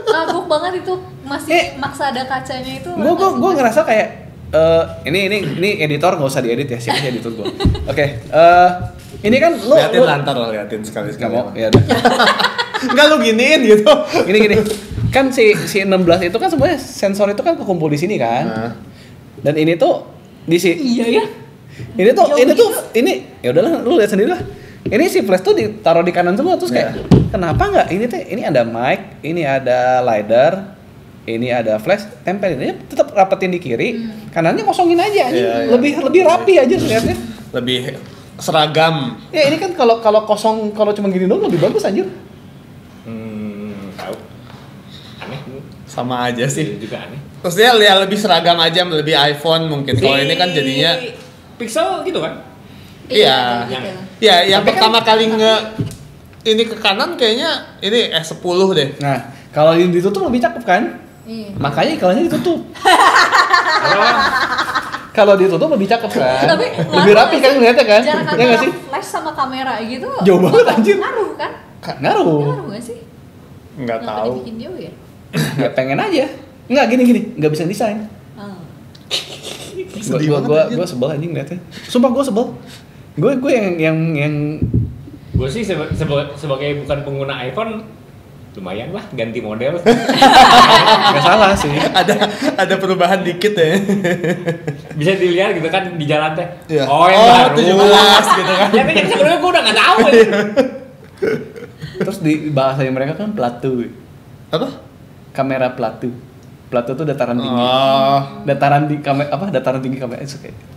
Kagok banget itu masih maksa ada kacanya itu. Gue ngerasa kayak ini editor nggak usah diedit ya, siapa sih editor gue. Oke, ini kan lo Liatin lantar lah, liatin sekali nggak mau, sekali. ya udah. Enggak lu giniin gitu. Gini kan si 16 itu kan sebenarnya sensor itu kan kekumpul di sini kan. Nah. Dan ini tuh di si Iya ya. ini ya udahlah lu lihat sendiri lah. Ini si flash tuh ditaruh di kanan semua terus kayak kenapa nggak ini ada mic, ini ada LiDAR, ini ada flash, tempelin aja tetap rapetin di kiri, kanannya kosongin aja anjing. Iya. Lebih rapi aja lihatnya. Lebih seragam. Ya ini kan kalau kosong kalau cuma gini doang lebih bagus anjir. Tahu. Aneh. Sama aja sih. Juga aneh. Terus dia lebih seragam aja, lebih iPhone mungkin. Kalau ini kan jadinya Pixel gitu kan? iya. Gitu. Ya, yang Tapi pertama kali ini ke kanan kayaknya ini S10 deh. Nah, kalau ini ditutup lebih cakep kan? Iya. Makanya iklannya ditutup. Kalau ditutup lebih cakep kan? Tapi Lebih rapi kan ngeliatnya kan? Jarak Ya antara nggak sih? flash sama kamera gitu. Jauh banget, bakal anjir. Ngaruh kan? Ngaruh. Ngaruh nggak sih? Nggak Kenapa tahu. dibikin jauh ya? Ya pengen aja. Nggak gini, nggak bisa desain. Ah. Sedih banget, anjir. Gue sebel anjing liatnya. Sumpah gue sebel. Gue yang Gue sih sebagai bukan pengguna iPhone, lumayan lah ganti model. nggak salah sih. Ada perubahan dikit ya. Bisa dilihat gitu kan di jalan teh. Iya. Oh yang baru. 17 gitu kan. Tapi yang sebelumnya gue udah nggak tahu. Ya. Terus di bahasanya mereka kan platu. Apa? Kamera platu. Platu tuh dataran tinggi. Oh. Dataran tinggi kamera.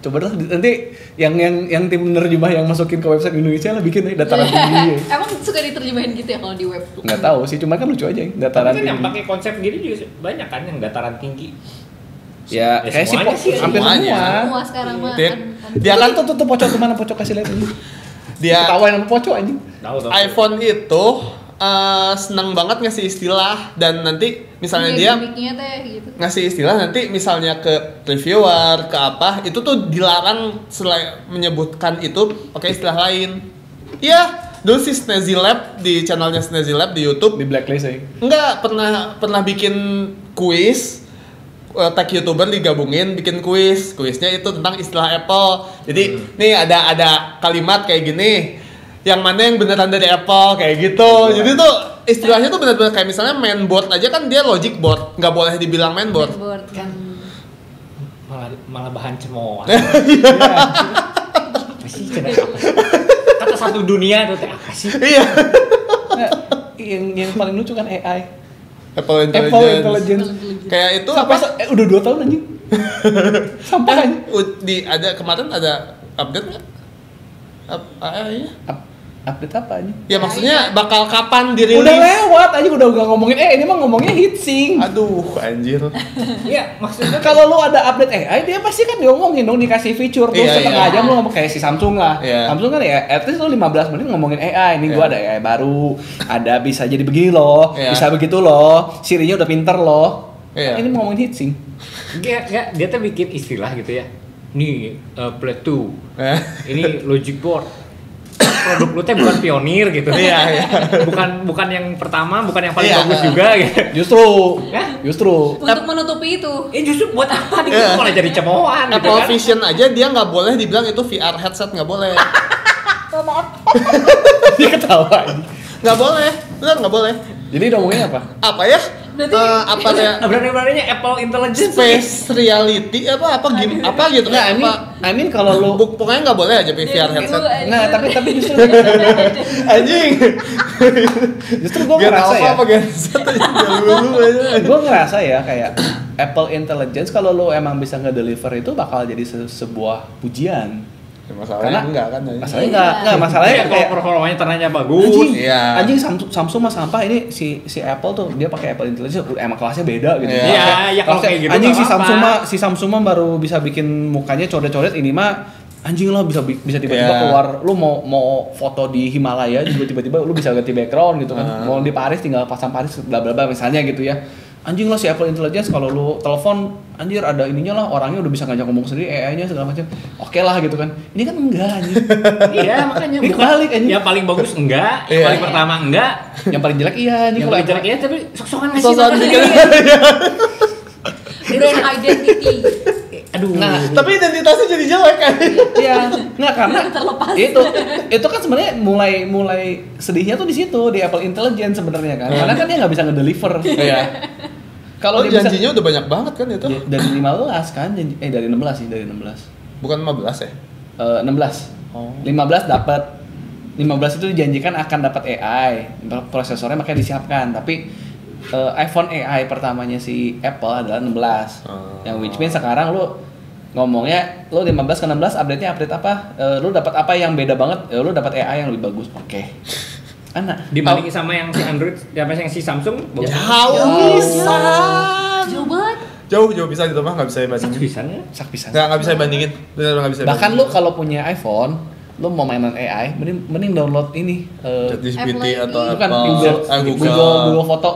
Coba dah nanti yang tim penerjemah yang masukin ke website Indonesia lah bikin dataran tinggi. Emang suka diterjemahin gitu ya kalau di web? Nggak tahu sih, cuma kan lucu aja Tapi dataran kan yang tinggi. pakai konsep gini juga banyak kan yang dataran tinggi. Ya, kayak sih semuanya sih, hampir semuanya. semua. Semua sekarang mah. Dia kan tuh Pocok kemana Pocok kasih lihat ini. dia Ketawain sama Pocok anjing. Tahu. iPhone itu senang banget ngasih istilah dan nanti misalnya dia gimmicknya teh gitu. ngasih istilah nanti misalnya ke reviewer ke apa itu tuh dilarang selain menyebutkan itu pakai istilah lain. Iya, dulu si Snazzy Lab di channelnya Snazzy Lab di YouTube Di blacklist ya. enggak pernah bikin kuis tag YouTuber digabungin bikin kuisnya itu tentang istilah Apple. Jadi nih ada kalimat kayak gini. Yang mana yang beneran dari Apple kayak gitu. Jadi tuh istilahnya tuh benar-benar kayak misalnya mainboard aja kan dia logic board, nggak boleh dibilang mainboard. Keyboard kan. Malah bahan cemoohan. Apa sih cina apa sih? Kata satu dunia itu teh apa sih? Iya. Nah, yang paling lucu kan AI. Apple Apple Intelligence. Kayak itu Sampai apa? udah 2 tahun anjing. Sampai anjing. Kemarin ada update nggak? Iya. Update apa anjing? Ya maksudnya bakal kapan dirilis? Udah lewat anjing, udah gak ngomongin ini mah ngomongnya heatsink. Aduh, anjir. Iya, maksudnya Kalau lu ada update AI, dia pasti kan diomongin dong, dikasih feature terus Iya, setengah iya. jam lu ngomong kayak si Samsung lah. Iya. Samsung kan ya, at least lu 15 menit ngomongin AI. Ini Iya. gua ada AI baru, ada bisa jadi begini loh, Iya. bisa begitu loh, Siri-nya udah pinter loh. Iya. Ini mau ngomongin heatsink. enggak dia tuh bikin istilah gitu ya. Nih, Play-Doh. Ini logic board. Produk lu teh bukan pionir gitu. Iya, iya. Bukan yang pertama, bukan yang paling Iya. bagus juga gitu. Justru. Untuk menutupi itu. Justru buat apa nih Iya. malah jadi cemoohan gitu Apple kan. Vision aja dia nggak boleh dibilang itu VR headset, nggak boleh. Dia ketawa anjing. Nggak boleh, benar nggak boleh. Jadi udah ngomongin apa? Apa ya? Berarti- Apa ya? Berani-beraninya Apple Intelligence. Space reality apa game apa gitu Nah, I mean kalau lu pokoknya nggak boleh aja VR headset. Nah, tapi justru Anjing. justru gua Gen ngerasa alpha ya. apa gen Z aja dulu aja. Gue ngerasa ya kayak Apple Intelligence kalau lo emang bisa ngedeliver itu bakal jadi sebuah pujian. Masalahnya enggak kan? Masalahnya enggak masalahnya Kalau kayak performanya ternyata bagus. anjing, Iya. anjing Samsung mah sampah ini si Apple tuh dia pakai Apple Intelligence emang kelasnya beda gitu. Iya. Iya, ya kalau kayak gitu anjing nggak apa-apa. si Samsung mah baru bisa bikin mukanya coret-coret, ini mah anjing lo bisa tiba-tiba Iya. keluar lu mau foto di Himalaya juga tiba-tiba lu bisa ganti background gitu kan. Mau di Paris tinggal pasang Paris bla bla bla misalnya gitu ya. Anjing lo si Apple Intelligence kalau lu telepon anjir ada ininya lah, orangnya udah bisa ngajak ngomong sendiri, AI-nya segala macam. Oke lah gitu kan. Ini kan enggak anjir. Iya, makanya Ini kebalik, anjing. Yang paling bagus enggak, yang Iya. paling pertama enggak, Yang paling jelek iya nih yang kalau paling jelek ya tapi sok-sokan ngasih Sok-sokan nama dikit. sendiri. brand identity. Aduh. Nah, Tapi identitasnya jadi jelek kan? iya, nggak karena Terlepas. itu kan sebenarnya mulai sedihnya tuh di situ di Apple Intelligence sebenarnya kan, karena kan dia nggak bisa ngedeliver. Iya. Kalau Oh, dia bisa janjinya udah banyak banget kan itu? dari 15 kan, dari 16 sih, dari 16. Bukan 15 ya? 16. Oh. 15 dapat. 15 itu dijanjikan akan dapat AI, prosesornya makanya disiapkan, tapi iPhone AI pertamanya si Apple adalah 16. Yang which means sekarang lu ngomongnya lu 15 ke 16 update-nya update apa? Lu dapat apa yang beda banget? Lu dapat AI yang lebih bagus. Oke. Anak Dibandingin sama yang si Android, yang si Samsung, bagus. Jauh bisa. Jauh banget. Jauh bisa di rumah nggak bisa Satu bandingin. bisanya. sak pisan. Nggak bisa bandingin. Benar nggak bisa. Bahkan lu kalau punya iPhone, lu mau mainan AI, mending download ini ChatGPT atau bukan apa? Google Foto.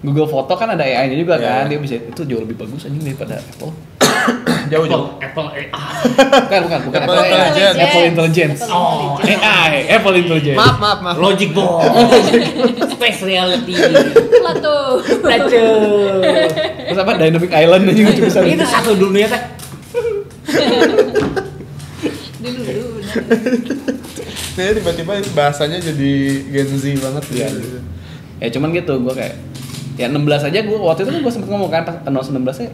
Google Foto kan ada AI-nya juga Iya. kan, dia bisa itu jauh lebih bagus anjing daripada Apple. Jauh. Apple AI. Bukan Apple AI. Intelligence. Apple Intelligence. Oh, AI, Apple Intelligence. Maaf. Logic Ball. Space Reality. Plato. Plato. Terus apa Dynamic Island anjing lucu bisa. Itu satu dunia teh. Dulu benar. Nah, tiba-tiba bahasanya jadi Gen Z banget Iya. gitu. Ya cuman gitu gua kayak ya 16 aja gua waktu itu kan gua sempet ngomong kan pas announce 16 nya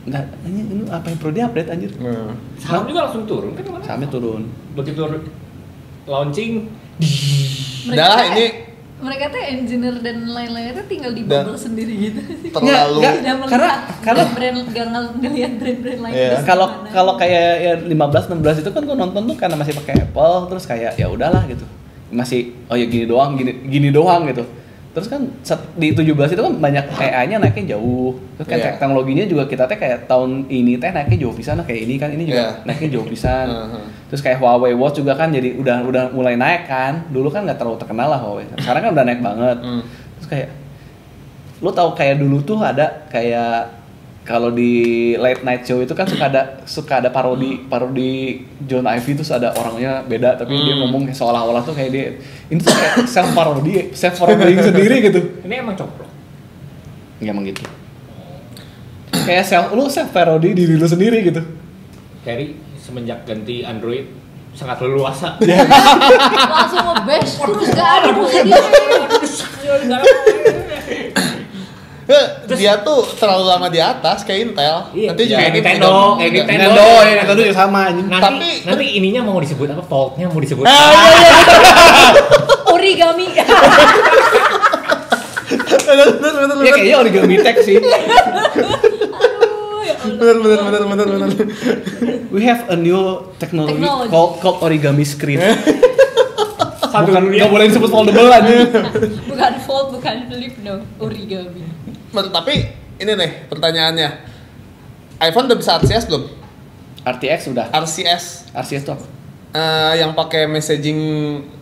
enggak ini apa yang perlu di-update anjir. Nah. Saham juga langsung turun kan kemana? Sahamnya turun. Begitu launching, Udah lah, ini mereka tuh engineer dan lain-lainnya tuh tinggal di Dan- bubble sendiri gitu. terlalu Nggak. Tidak Karena- melihat brand gak ngelihat brand-brand lain. Iya. di Kalau mana. kalau kayak ya 15 16 itu kan gua nonton tuh karena masih pakai Apple, terus kayak ya udahlah gitu. Masih oh ya gini doang gitu. Terus kan di 17 itu kan banyak AI-nya naiknya jauh. Terus kan Iya. teknologinya juga kita teh kayak tahun ini teh naiknya jauh pisan, nah kayak ini kan ini juga Iya. naiknya jauh pisan. Uh-huh. Terus kayak Huawei Watch juga kan jadi udah mulai naik kan. Dulu kan nggak terlalu terkenal lah Huawei. Sekarang kan udah naik banget. Terus kayak lu tahu kayak dulu tuh ada kayak kalau di late night show itu kan suka ada parodi John Ivy, terus ada orangnya beda tapi dia ngomong kayak seolah-olah tuh kayak dia ini tuh kayak self parodying sendiri gitu. ini emang coplok. Nggak emang gitu. Kayak self parody diri lu sendiri gitu. Dari semenjak ganti Android sangat leluasa. langsung nge-bash terus gak ada posisinya. dia tuh terlalu lama di atas kayak Intel. Iya. Nanti juga Kayak ini Nintendo, juga- kayak juga- Nintendo. Nintendo juga sama anjing. Nanti ininya mau disebut apa? Faultnya mau disebut. Origami. Bener. Ya kayaknya origami tech sih. Aduh, ya Allah. Bener. We have a new technology Technology. called origami screen. Satu Bukan dunia. nggak boleh disebut foldable aja. Bukan fold, bukan flip, no. Origami. Tapi ini nih pertanyaannya. iPhone udah bisa RCS belum? RTX udah. RCS RCS tuh apa? yang pakai messaging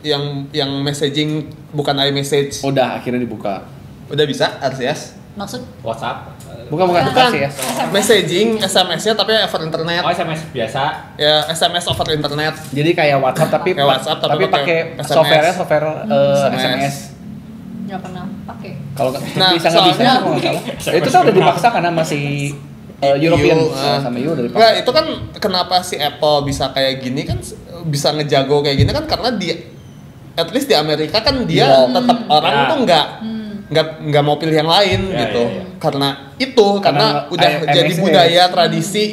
yang messaging bukan iMessage. Udah akhirnya dibuka. Udah bisa RCS? Maksud WhatsApp. Bukan Bukan. RCS. Messaging SMS-nya tapi over internet. Oh, SMS biasa. Ya SMS over internet. Jadi kayak WhatsApp tapi Kayak WhatsApp, tapi pakai SMS. software SMS. nggak pernah pakai. Kalau Nah, bisa nggak bisa soalnya- kalau nggak salah. Itu kan udah dipaksa karena masih European sama EU udah dipaksa. Nggak, itu kan kenapa si Apple bisa kayak gini kan bisa ngejago kayak gini kan karena dia at least di Amerika kan dia tetap orang Ya. tuh nggak mau pilih yang lain Ya, gitu. ya, ya. Karena itu karena udah jadi iMessage. budaya tradisi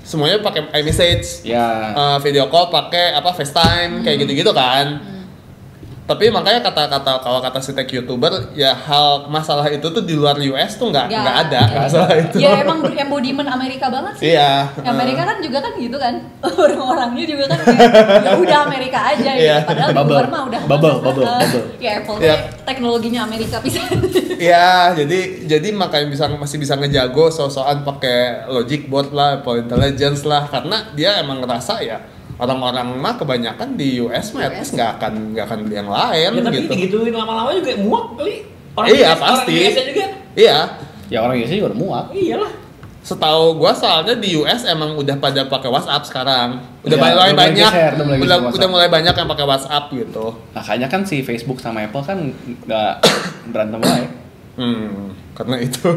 semuanya pakai iMessage. Ya. Video call pakai apa FaceTime kayak gitu-gitu kan. Tapi makanya kalau kata si tech YouTuber ya hal masalah itu tuh di luar US tuh nggak ada masalah itu. Ya emang embodiment Amerika banget sih. Iya. Amerika kan juga kan gitu kan. Orang-orangnya juga kan kayak, ya udah Amerika aja gitu. Padahal di luar mah udah bubble. Ya Apple teknologinya Amerika bisa. Iya, jadi makanya masih bisa ngejago so-soan pakai logic board lah, Apple Intelligence lah, karena dia emang ngerasa ya orang-orang mah kebanyakan di US mah at least nggak akan beli yang lain Ya tapi gitu. digituin lama-lama juga muak kali. Iya, pasti. Orang biasa juga. Iya. Ya orang biasa juga udah muak. Iyalah. Setahu gua soalnya di US emang udah pada pakai WhatsApp sekarang. Udah Ya, mulai udah banyak. geser, udah mulai geser Udah mulai banyak yang pakai WhatsApp gitu. Makanya kan si Facebook sama Apple kan nggak berantem baik. Karena itu.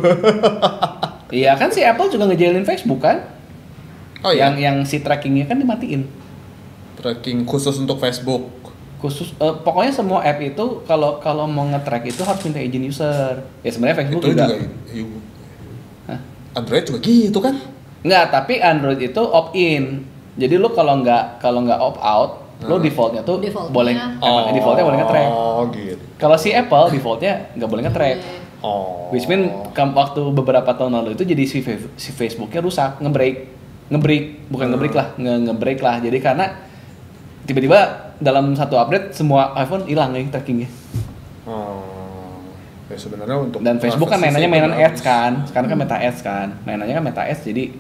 Iya kan si Apple juga ngejailin Facebook kan? Oh iya. Yang si trackingnya kan dimatiin. Tracking khusus untuk Facebook. Khusus pokoknya semua app itu kalau mau nge-track itu harus minta izin user. Ya sebenarnya Facebook Itu juga. Hah? Android juga gitu kan? Enggak, tapi Android itu opt-in. Jadi lu kalau nggak opt out, lu defaultnya tuh boleh defaultnya boleh nge-track. Oh gitu. Kalau si Apple defaultnya nggak boleh nge-track. Oh. Which mean waktu beberapa tahun lalu itu jadi si Facebooknya rusak, nge-break lah. Jadi karena tiba-tiba dalam satu update semua iPhone hilang nih trackingnya. Ya sebenarnya untuk Dan Facebook kan mainan ads kan, sekarang kan Meta Ads kan, mainannya kan Meta Ads jadi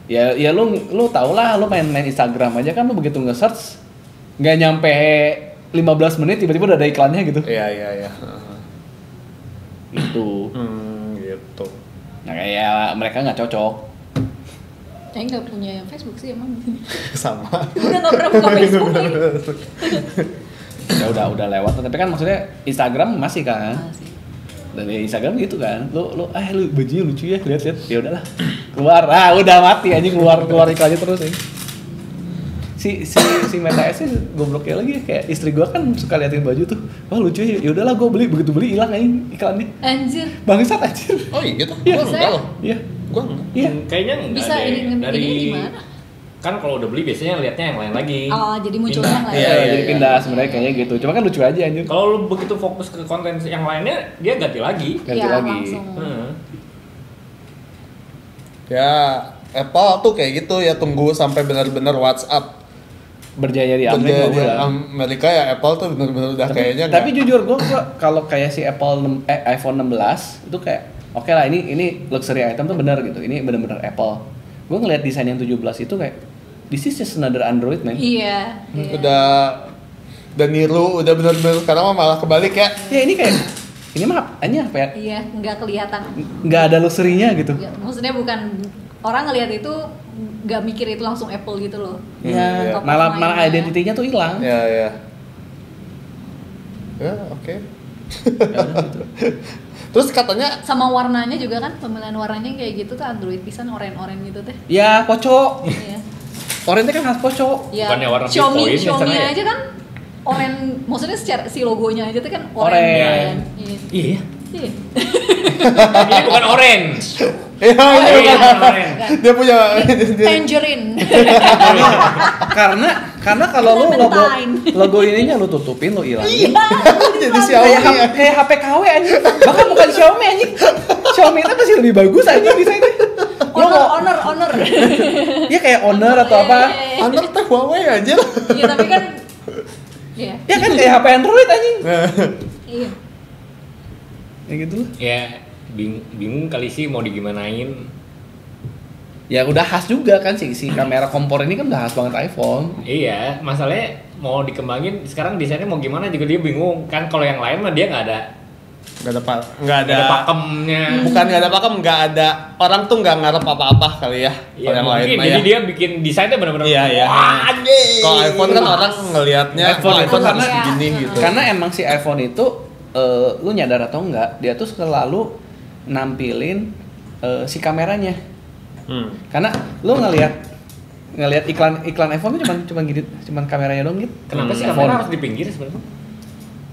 ya lu tau lah, lu main Instagram aja kan lu begitu nge-search nggak nyampe 15 menit tiba-tiba udah ada iklannya gitu. Iya. Gitu. Gitu. Nah kayak mereka nggak cocok. Saya nggak punya Facebook sih emang. Sama. Udah nggak pernah buka Facebook lagi. Ya udah lewat, tapi kan maksudnya Instagram masih kan. Masih. Dan ya Instagram gitu kan, lu bajunya lucu ya, lihat ya udahlah keluar, udah mati anjing, keluar iklannya terus ya. Si Meta S sih gobloknya lagi, kayak istri gua kan suka liatin baju tuh, wah lucu ya udahlah gua beli, begitu beli hilang anjing iklannya. Anjir. Bangsat anjir. Oh iya gitu. Iya, Gua enggak loh. Iya. Gua enggak. Iya. Kayaknya enggak Bisa deh. ini gimana? Kan kalau udah beli biasanya liatnya yang lain lagi. Oh, jadi munculnya Pindah. yang lain. Iya, jadi iya. pindah sebenarnya kayaknya gitu. Cuma kan lucu aja anjir. Kalau lu begitu fokus ke konten yang lainnya, dia ganti lagi. Ganti Ya, lagi. langsung. Ya Apple tuh kayak gitu ya, tunggu sampai benar-benar WhatsApp Berjaya di berjaya di Amerika. Amerika ya, Apple tuh benar-benar udah kayaknya Tapi nggak- jujur gua kalau kayak si iPhone 16 itu kayak oke lah, ini luxury item tuh benar gitu. Ini benar-benar Apple. Gua ngeliat desain yang 17 itu kayak this is just another Android, man. Iya. udah niru, udah benar-benar sekarang mah malah kebalik ya. Ya ini kayak ini mah ini apa ya? Iya, nggak kelihatan. Nggak ada luxury-nya gitu. Ya, maksudnya bukan orang ngelihat itu nggak mikir itu langsung Apple gitu loh. Ya, Top of malah mind-nya. identitinya tuh hilang. Ya oke. Ya udah gitu. Terus katanya Sama warnanya juga kan, pemilihan warnanya kayak gitu tuh Android pisan oranye-oranye gitu teh. Ya, poco. Iya. Oranye kan khas poco. Ya, Bukannya warna Xiaomi Bitcoin misalnya ya? aja kan oranye, maksudnya secara si logonya aja tuh kan Oranye. oranye. Kan? Iya. Iya. Iya. Ini bukan orange. ya, Oh, ini iya, kan, orange. dia punya Tangerine. karena kalau lu Clementine. logo ininya lu tutupin, lu ilangin. jadi Xiaomi ya. Kayak HP KW anjing. Bahkan bukan Xiaomi anjing. Xiaomi itu masih lebih bagus anjing desainnya. Lu Honor. ya kayak Honor atau apa? Honor teh Huawei aja. Iya, tapi kan iya. Ya kan kayak HP Android anjing. Iya. Ya gitu lah. Ya bingung kali sih mau digimanain. Ya udah khas juga kan si kamera kompor ini kan udah khas banget iPhone. Iya, masalahnya mau dikembangin sekarang desainnya mau gimana juga dia bingung. Kan kalau yang lain mah dia nggak ada nggak ada pakemnya. bukan nggak ada pakem, nggak ada orang tuh nggak ngarep apa-apa kali ya. Iya, Kalau yang lain mungkin mah jadi ya. dia bikin desainnya benar-benar Iya. wah, anjing. Kalau iPhone kan orang ngelihatnya iPhone itu iPhone harus karena- begini gitu. Karena emang si iPhone itu lu nyadar atau enggak, dia tuh selalu nampilin si kameranya. Karena lu ngelihat iklan iPhone tuh cuman kameranya dong gitu. Kenapa sih iPhone? kamera harus di pinggir sebenarnya?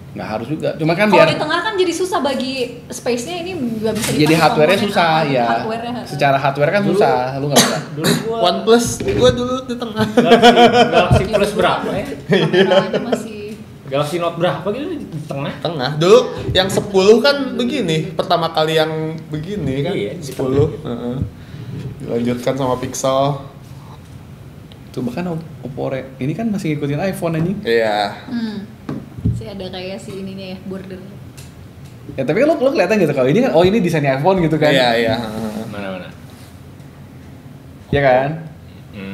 Nggak harus juga. Cuma kan Kalau biar di tengah kan jadi susah bagi space-nya, ini nggak bisa jadi dipakai hardware-nya komponen. susah ya. Hardware-nya. Secara hardware kan Dulu- susah, lu nggak bisa. Dulu OnePlus gua dulu di tengah. Galaxy Plus berapa ya? Kameranya masih Galaxy Note berapa gitu di tengah? Tengah. Dulu yang 10 kan begini, pertama kali yang begini kan. Iya, 10. Heeh. Dilanjutkan sama Pixel. Tuh bahkan Oppo ini kan masih ngikutin iPhone anjing. Iya. Sih ada kayak si ininya ya, border. Ya tapi lo kelihatan gitu kalau ini kan ini desainnya iPhone gitu kan. Iya. Mana? Iya kan?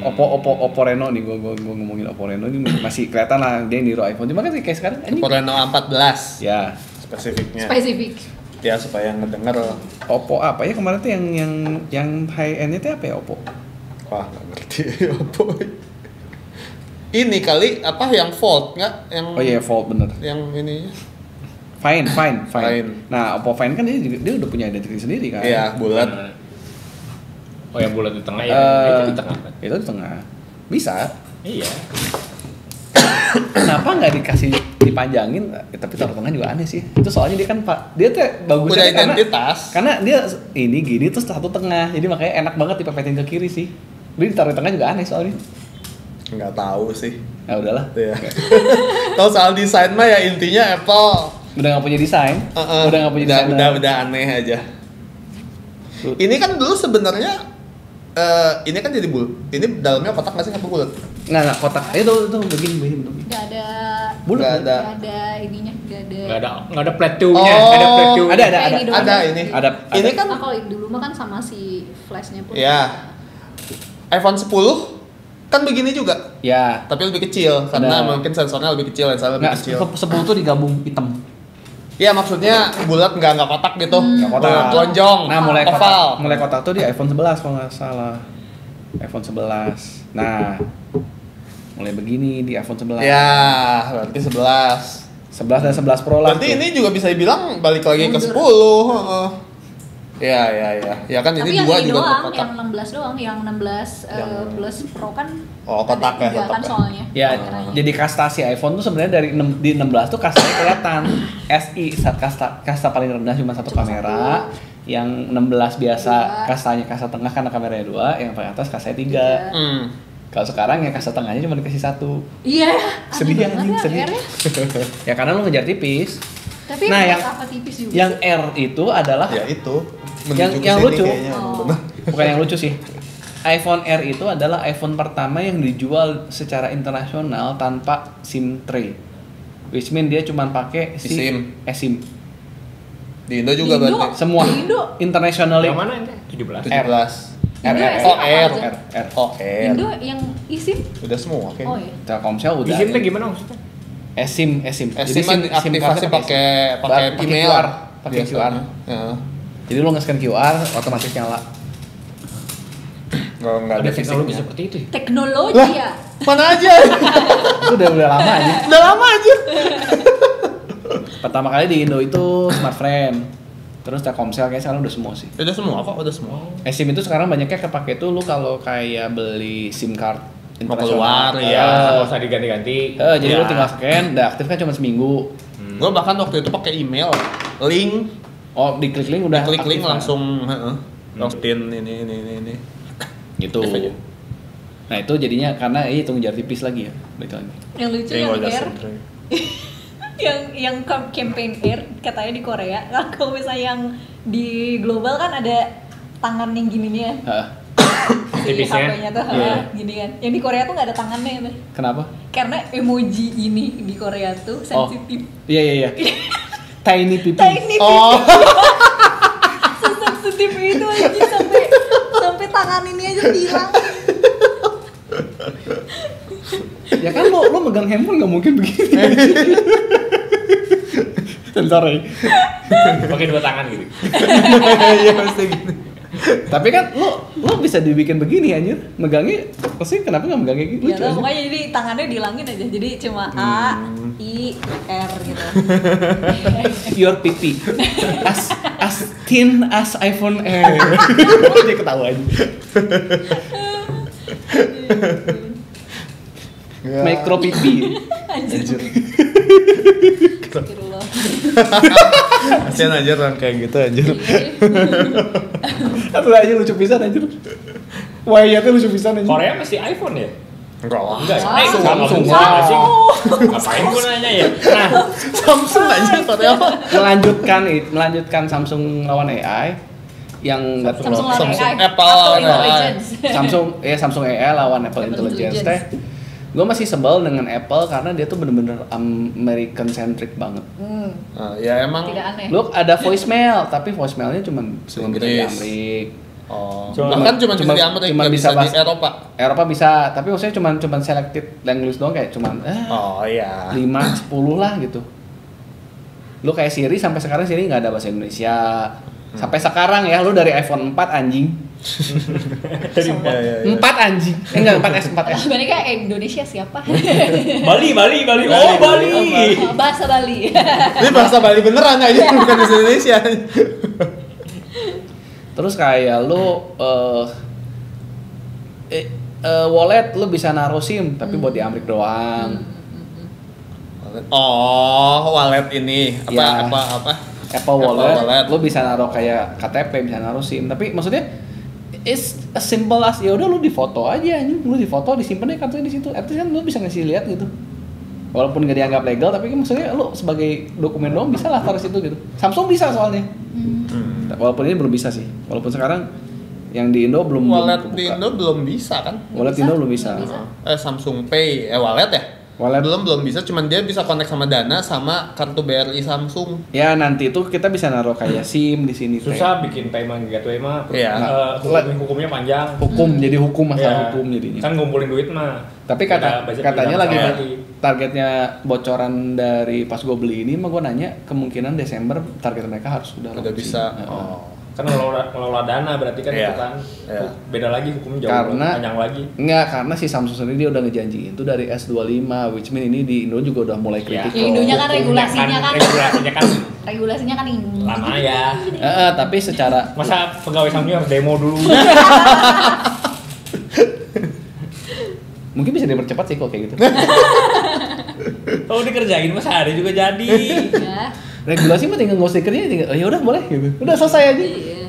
Oppo Reno nih, gua ngomongin Oppo Reno ini masih kelihatan lah dia niru iPhone. Cuma kan kayak sekarang anjing. Oppo Reno A14. Ya, Spesifiknya. Spesifik. Ya supaya ngedenger. Oppo apa ya kemarin tuh yang high end itu apa ya Oppo? Wah, nggak ngerti Oppo. Ini kali apa yang Fold nggak? Yang Oh iya, Fold bener. Yang ini. Fine. Fine. Nah, Oppo Fine kan dia udah punya identity sendiri kan? Iya, bulat. Oh yang bulat di tengah ya? Itu di tengah kan? Itu di tengah. Bisa. Iya. Kenapa nggak dikasih dipanjangin? Tapi taruh tengah juga aneh sih. Itu soalnya dia kan dia tuh bagusnya Udah identitas. Karena dia ini gini terus satu tengah. Jadi makanya enak banget dipepetin ke kiri sih. Dia ditaruh di tengah juga aneh soalnya. Nggak tahu sih. Ya udahlah. Iya. Kalau soal desain mah ya intinya Apple Udah nggak punya desain. Udah nggak punya desain. Udah aneh aja. Ini kan dulu sebenarnya ini kan jadi ini dalamnya kotak nggak sih apa bulat? Nggak kotak. Itu begini. Gak ada Bulat. Gak ada ininya, Nggak ada plate-nya, ada plate-nya. Ada ini. Ada. Ini kan kalau dulu mah kan sama si flashnya pun. ya. iPhone 10 kan begini juga. Ya. Tapi lebih kecil karena mungkin sensornya lebih kecil, lensa lebih kecil. 10 tuh digabung hitam. Iya maksudnya bulat nggak kotak gitu. Nggak kotak. Lonjong. Nah, oval. mulai kotak tuh di iPhone 11 kalau nggak salah. iPhone 11. Nah, mulai begini di iPhone 11. Ya, berarti 11. 11 dan 11 Pro lah. Berarti ini juga bisa dibilang balik lagi ke 10. Ya. Ya kan Tapi ini yang dua ini juga doang, kotak. yang 16 doang, yang 16 Plus Pro kan kotak ada ya, 3 kan kotak. soalnya. Ya, jadi kasta si iPhone tuh sebenarnya di 16 tuh kastanya kelihatan. SI kasta paling rendah cuma satu kamera. Yang 16 biasa kasta tengah karena kameranya 2, yang paling atas kastanya 3. Kalau sekarang ya kasta tengahnya cuma dikasih 1. Iya. Sedih anjing, sedih. Ya karena lu ngejar tipis. Tapi nah, yang apa tipis juga. Yang R itu adalah ya itu. Yang lucu. Oh. Bukan yang lucu sih. iPhone R itu adalah iPhone pertama yang dijual secara internasional tanpa SIM tray. Which mean dia cuma pakai SIM. eSIM. Di Indo juga berarti. Semua di Indo. Internationally. Yang mana ini? 17. R. Indo yang eSIM. Udah semua kayaknya. Oh iya. Telkomsel udah. eSIM tuh gimana maksudnya? eSIM. SIM aktivasi pakai email. QR. Pakai QR. Ya. Jadi lu nge-scan QR otomatis nyala. Kalau nggak ada teknologi fisiknya. seperti itu. Teknologi ya. Mana aja? Itu udah lama aja. Udah lama aja. Pertama kali di Indo itu Smartfren. Terus Telkomsel kayaknya sekarang udah semua sih. Udah semua kok, udah semua. SIM itu sekarang banyaknya kepake tuh lu kalau kayak beli SIM card Mau keluar Ya, nggak usah diganti-ganti. Jadi Ya. lu tinggal scan, udah aktif kan cuma seminggu. Gue bahkan waktu itu pakai email, link, Oh, diklik link udah klik link aktif, langsung, langsung ini. gitu. Aktif aja. Nah itu jadinya karena itu ngejar tipis lagi ya, balik lagi. Yang lucu Yang yang udah Air. sentri. yang campaign Air katanya di Korea. Kalau misalnya yang di global kan ada tangan yang gininya. Si Tipisnya. HP-nya tuh gini kan. Yang di Korea tuh nggak ada tangannya tuh. Kenapa? Karena emoji ini di Korea tuh sensitif. Iya. Tiny pipi. Tiny Oh, sensitif itu aja sampai tangan ini aja hilang. Ya kan lo megang handphone nggak mungkin begini. Sensor ya. Pakai 2 tangan gitu. iya pasti gitu. Tapi kan lo bisa dibikin begini anjir. Megangnya pasti kenapa nggak megangnya gitu? Ya Lucu tau, aja. pokoknya jadi tangannya dihilangin aja. Jadi cuma A, I, R gitu. Your pipi as thin as iPhone Air. Dia ketawa aja. Micro pipi. Anjir. Astagfirullah. Kasian aja orang kayak gitu anjir. Aduh aja lucu pisan anjir. Wayatnya lucu pisan anjir. Korea masih iPhone ya? Enggak lah. Enggak, Samsung. sih. Ngapain gua nanya ya? Nah, Samsung aja katanya apa? melanjutkan Samsung lawan AI yang nggak Samsung lawan Samsung, AI. Apple Apple lawan Intelligence. Samsung AI lawan Apple Intelligence teh. Gue masih sebel dengan Apple karena dia tuh bener-bener American centric banget. Ya emang. Tidak aneh. Lu ada voicemail, tapi voicemailnya cuma bisa di Inggris. Amerika. Oh. Cuma- Bahkan cuma di Amerika, cuma nggak bisa bisa di bahasa- Eropa. Eropa bisa, tapi maksudnya cuma selected language doang kayak cuman Oh iya. 5-10 lah gitu. Lu kayak Siri sampai sekarang Siri nggak ada bahasa Indonesia. Sampai sekarang ya lu dari iPhone 4 anjing. Iya. 4 anjing. Enggak 4S. Sebenarnya kayak Indonesia siapa? Bali. Oh, Bali. Bahasa Bali. Ini bahasa Bali beneran aja, bukan bahasa Indonesia. Terus kayak lu wallet lu bisa naruh SIM tapi buat di Amerika doang. Oh, wallet ini Ya. apa? Apple Wallet, Wallet. lu bisa naruh kayak KTP, bisa naruh SIM. Tapi maksudnya it's as simple as ya udah lu difoto aja anjing, lu difoto disimpan aja kartunya di situ. Artinya kan lu bisa ngasih lihat gitu. Walaupun nggak dianggap legal, tapi kan maksudnya lu sebagai dokumen doang bisa lah taruh situ gitu. Samsung bisa soalnya. Walaupun ini belum bisa sih. Walaupun sekarang yang di Indo belum Wallet kebuka. di Indo belum bisa kan? Wallet di Indo belum bisa. Samsung Pay, wallet ya? Wallet Belum bisa, cuman dia bisa connect sama Dana sama kartu BRI Samsung. ya nanti itu kita bisa naruh kayak SIM di sini. Susah bikin payment gateway mah. Iya. Hukumnya panjang. Hukum jadi hukum masalah Ya, hukum jadinya. Kan ngumpulin duit mah. Tapi Ada budget katanya di lagi dalam targetnya bocoran dari pas gue beli ini mah gue nanya kemungkinan Desember target mereka harus sudah Udah launching. bisa. Heeh. Oh. Kan ngelola dana berarti kan Iya. itu kan. Iya. Beda lagi hukumnya jauh Karena- panjang lagi. Enggak, karena si Samsung sendiri dia udah ngejanjiin itu dari S25, which mean ini di Indo juga udah mulai Ya. kritik. Di Indonya kan regulasinya kan. Regulasinya kan ini. lama ya. Tapi secara Masa pegawai Samsung harus demo dulu. mungkin bisa dipercepat sih kok kayak gitu. Oh dikerjain masa hari juga jadi. Ya. Regulasi mah tinggal nggak usah dikerjain, tinggal ya udah boleh gitu. Udah selesai aja. Iya.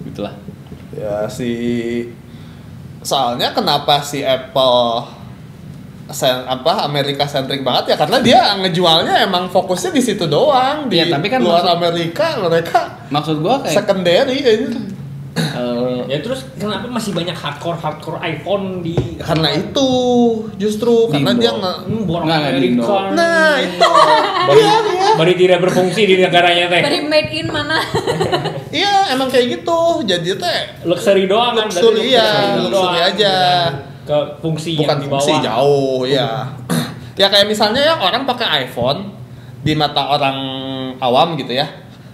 Gitulah. Ya soalnya kenapa si Apple Amerika centric banget ya karena dia ngejualnya emang fokusnya di situ doang di Ya, tapi kan luar maksud- Amerika mereka Maksud gua kayak secondary aja. Ya terus kenapa masih banyak hardcore iPhone di Karena itu justru Di karena Indo. dia borong Nggak, di Indo. Amerika. nah itu Baru tidak berfungsi di negaranya teh. Dari made in mana? iya emang kayak gitu jadi teh Luxury doang kan. berarti Luxury, iya, luxury doang, aja. bukan ke fungsi bukan yang di bawah. fungsi jauh ya ya kayak misalnya ya orang pakai iPhone di mata orang awam gitu ya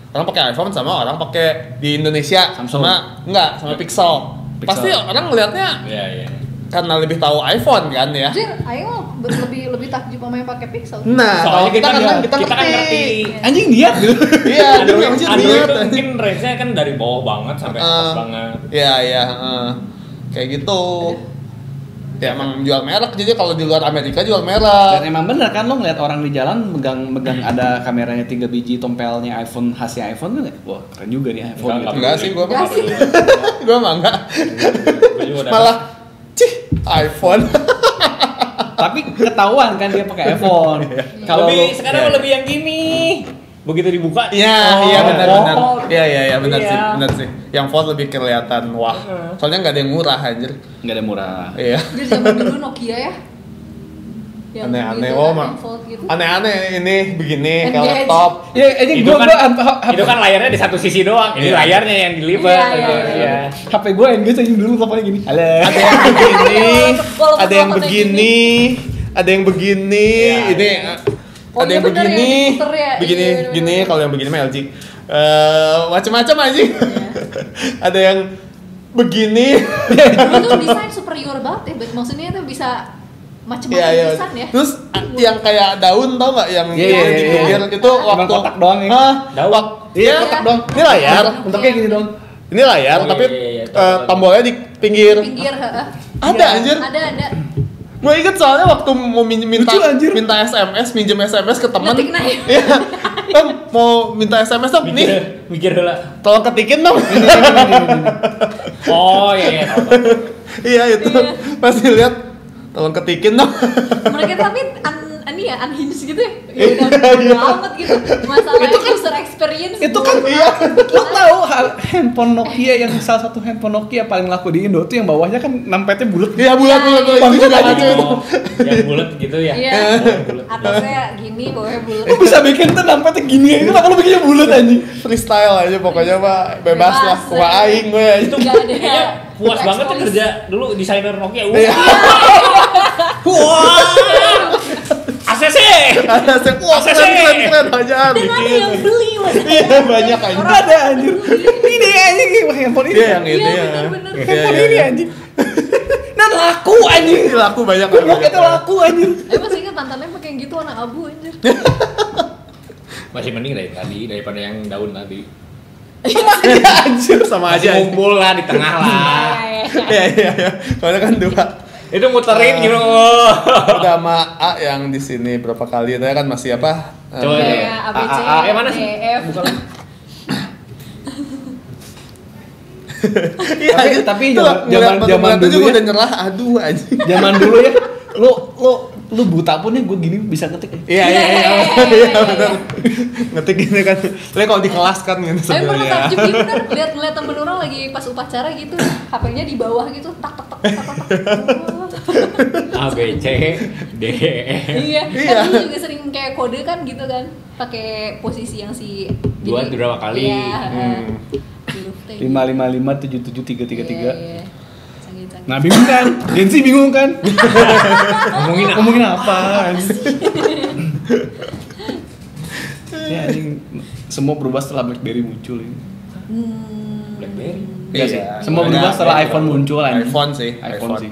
orang pakai iPhone sama orang pakai di Indonesia Samsung. sama Pixel. Pasti orang ngelihatnya Iya, iya. karena lebih tahu iPhone kan ya. Jir, ayo lebih takjub sama yang pakai Pixel. Nah, kalau Soalnya kita kan kita kan ngerti. anjing dia gitu. Iya, dia Android, anjir Android lihat. itu mungkin range-nya kan dari bawah banget sampai atas banget. Iya, iya, kayak gitu. Ya emang jual merek, jadi kalau di luar Amerika jual Dan merek. emang bener kan lo ngeliat orang di jalan megang ada kameranya 3 biji tompelnya iPhone khasnya iPhone tuh wah keren juga nih iPhone gitu. Enggak sih, gua Enggak sih. gua mah enggak. Gua juga udah- Malah cih, iPhone. Tapi ketahuan kan dia pakai iPhone. Kalau lebih lo sekarang lebih yang gini. Begitu dibuka. Iya, oh, iya benar oh, benar. oh. Iya benar Iya. sih, benar sih. Yang Fold lebih kelihatan wah. Soalnya nggak ada yang murah anjir. nggak ada murah. Iya. Jir, zaman dulu Nokia ya. Yang Aneh-aneh, gitu oh kan, mah. yang fold gitu. Aneh-aneh ini begini Engage. kayak laptop. Ya ini Itu gua kan- gua Itu kan layarnya di satu sisi doang. Ini Iya. layarnya yang dilipat. Iya, gitu. iya. Iya. HP gua engage aja dulu teleponnya gini. Halo. Ada yang begini, Walaupun ada yang laptopnya begini, ada yang begini. Iya, Ini iya. Oh, ada iya yang bener ya, begini, diputer ya. begini, Iya, bener, gini. bener. Kalau yang begini mah LG. Macam-macam aja. Ada yang begini. Dulu tuh desain superior banget ya. Maksudnya tuh bisa macam-macam Iya. desain ya. Terus yang kayak daun tau nggak yang Iya, iya, di iya. pinggir itu Emang waktu kotak doang ya? Hah? Daun? Iya, kotak doang. Ini layar. Bentuknya gini dong. Ini layar, Oh, tapi iya, iya, tahu. tombolnya di pinggir. Pinggir, heeh. Ada anjir. Ada. Gue inget soalnya waktu mau minta Lucu, anjir. minta SMS, minjem SMS ke teman. Ngetik nah. Iya. Bang, mau minta SMS dong. Nih, Mikir dulu. tolong ketikin dong. Oh iya iya. Tahu, tahu. Iya itu. Iya. Pasti lihat Tolong ketikin dong. Mereka tapi unhinged gitu ya. Ya udah amat gitu. Masalah itu user experience. Itu kan lo tahu handphone Nokia yang salah satu handphone Nokia paling laku di Indo tuh yang bawahnya kan numpad-nya bulat. Iya, bulat. Itu juga gitu. Yang bulat gitu ya. Iya. Atasnya gini, bawahnya bulat. Lo bisa bikin tuh numpad-nya gini aja, kenapa lo bikinnya bulat anjing? Freestyle aja pokoknya mah bebas lah. Wah aing gue. Itu kayaknya puas banget tuh kerja dulu desainer Nokia. Wah. ACC. Keren aja Dan ada yang beli Iya, banyak aja. Ada anjir. Ini anjing handphone ini. Iya, yang ini ya. bener. Handphone ini anjing. Nah laku anjing. Laku banyak. Goblok itu laku anjing. Masih ingat mantannya pakai yang gitu warna abu anjir. Masih mending dari tadi daripada yang daun tadi. Anjir sama aja. Ngumpul lah di tengah lah. Iya. Soalnya kan dua. Itu muterin gitu. Udah sama A yang di sini berapa kali itu kan masih apa? Coba Kayak ya. ABC, mana sih? EF. Iya, tapi itu zaman dulu juga ya. udah nyerah. Aduh anjing. Zaman dulu ya. Lu buta pun ya gue gini bisa ngetik. Iya benar. Ngetik gini kan. Lihat kalau di kelas kan gitu Saya pernah sebenarnya. takjub gitu kan, lihat temen orang lagi pas upacara gitu, HP-nya di bawah gitu, tak. A B C D E F. Iya. Iya. Kan dulu juga sering kayak kode kan gitu kan, pakai posisi yang si Berapa kali? Iya. Huruf T. 555777333. Iya. Canggih-canggih. Nah bingung kan? Gensi bingung kan? Ngomongin apa? Ya anjing semua berubah setelah BlackBerry muncul ini. BlackBerry. Enggak sih. Iya. Semua berubah setelah iPhone muncul anjing. iPhone sih. sih.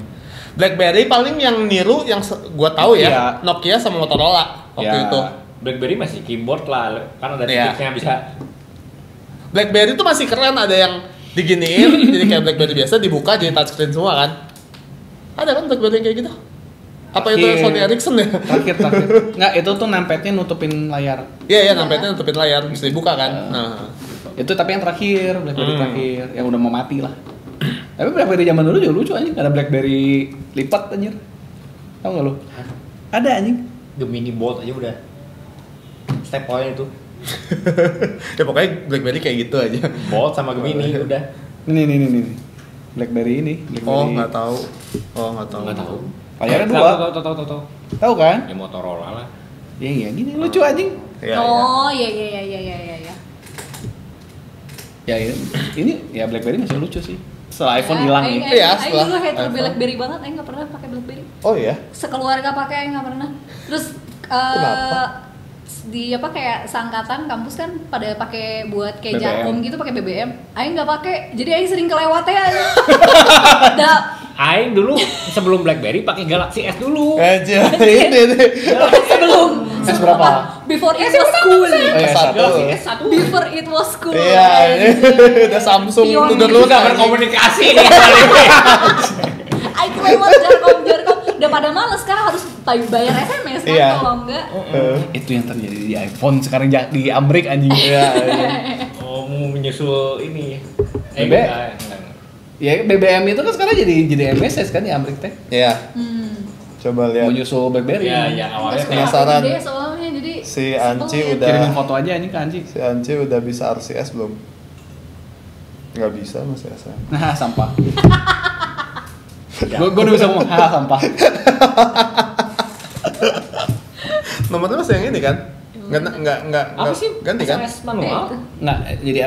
BlackBerry paling yang niru yang gua tahu ya, Iya. Nokia sama Motorola waktu Ya. itu. BlackBerry masih keyboard lah, kan ada Iya. titiknya bisa. BlackBerry tuh masih keren, ada yang diginiin jadi kayak BlackBerry biasa dibuka jadi touchscreen semua kan. Ada kan BlackBerry yang kayak gitu? Apa itu Terakhir. Sony Ericsson ya? Terakhir. Nggak, itu tuh numpad-nya nutupin layar. Iya, numpad-nya nutupin layar, bisa dibuka kan. Nah. Itu tapi yang terakhir, BlackBerry terakhir, yang udah mau mati lah. Tapi BlackBerry zaman dulu juga lucu anjing, ada BlackBerry lipat anjir. Tahu nggak lu? Ada anjing. Gemini Bolt aja udah. Step point itu. Ya pokoknya BlackBerry kayak gitu aja. Bolt sama Gemini udah. Ini. BlackBerry ini. Oh, BlackBerry. nggak tahu. Nggak tahu. Layarnya Tahu, dua. tahu. Tahu kan? Ya Motorola lah. Iya, gini lucu anjing. Iya. Oh, iya. Ya ini ya BlackBerry masih lucu sih. Setelah iPhone hilang nih. Iya, Aing setelah dulu hater iPhone. BlackBerry banget, Aing nggak pernah pakai BlackBerry. Oh iya. Sekeluarga pakai, Aing nggak pernah. Terus Kenapa? di apa kayak seangkatan kampus kan pada pakai buat kayak BBM. Jarkom gitu pakai BBM. Aing nggak pakai, jadi Aing sering kelewat ya. Aing dulu sebelum BlackBerry pakai Galaxy S dulu. Aja ini. Sebelum S berapa? Before it was cool. Oh, iya, Satu. Galaxy S1. Before it was cool. Iya, udah Samsung Pion. udah Lu lu udah berkomunikasi nih. Aing kelewat Jarkom. Udah pada males sekarang harus bayar SMS kan Iya. kalau enggak. Itu yang terjadi di iPhone sekarang di Amerika anjing. Iya. Oh, mau menyusul ini. BBM. Enggak. Ya BBM itu kan sekarang jadi MSS kan di Amerika teh. Iya. Coba lihat. Menyusul BlackBerry. Ya, yang awalnya kayak Penasaran. Gede soalnya jadi Si Anci simple udah- Kirimin foto aja anjing ke Anji. Si Anci udah bisa RCS belum? Nggak bisa masih SM. Nah, sampah. Gue udah bisa ngomong sampah. Nomornya masih yang ini kan? Nggak. apa sih? Ganti kan? SMS manual. Nggak, jadi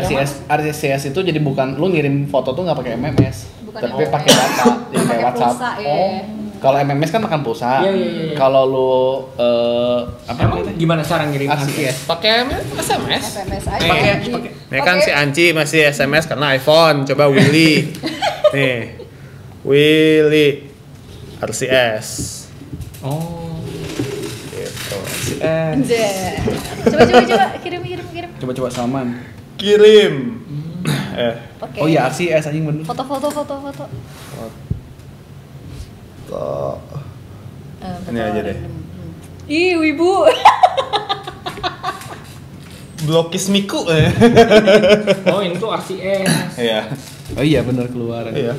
RCS itu jadi bukan lu ngirim foto tuh nggak pakai MMS, Bukan tapi MMS. pakai data, jadi kayak Pakai WhatsApp. pulsa, ya. Kalau MMS kan makan pulsa. Iya. Kalau lu apa Emang namanya? gimana cara ngirim RCS. Pakai SMS. SMS aja. Ini kan si Anci masih SMS karena iPhone. Coba Willy. Nih. Willy RCS. Oh. Gitu. Anjay. Coba kirim. Coba Salman. Kirim. Oke. Oh iya RCS anjing bener. Foto. Foto. Ini aja deh. Ih, wibu. Blokis Miku. Oh, ini tuh RCS. Iya. Oh iya bener keluar. Iya.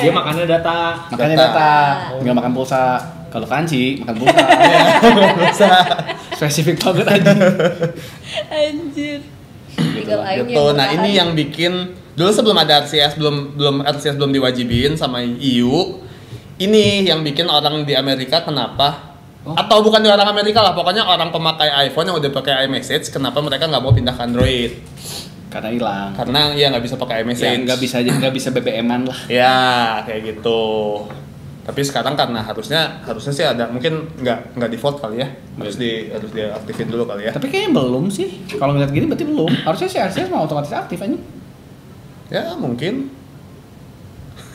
Dia makannya data. Makanya Data. data, nggak makan pulsa. Kalau kanci makan pulsa. Spesifik banget aja. Anjir. Tinggal aing Gitu. Nah, ini yang bikin dulu sebelum ada RCS belum diwajibin sama EU. Ini yang bikin orang di Amerika kenapa? Atau bukan di orang Amerika lah, pokoknya orang pemakai iPhone yang udah pakai iMessage, kenapa mereka nggak mau pindah ke Android? Karena hilang. Karena ya nggak bisa pakai iMessage. Nggak bisa BBM-an lah. Ya kayak gitu. Tapi sekarang karena harusnya sih ada, mungkin nggak default kali ya. Harus diaktifin dulu kali ya. Tapi kayaknya belum sih. Kalau ngeliat gini berarti belum. Harusnya sih RCS mau otomatis aktif aja. Ya mungkin.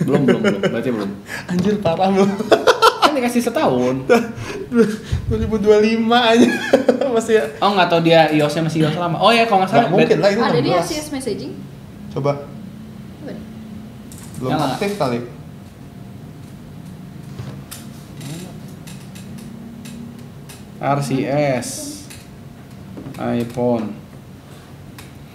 Belum. Berarti belum. Anjir parah belum. Kan dikasih setahun. 2025 aja masih ya. Oh nggak tahu dia iOS-nya masih iOS lama. Oh ya kalau nggak salah. Nggak mungkin lah ini ada di 16. RCS messaging. Coba. Coba deh. Belum Nyala. aktif kali. RCS iPhone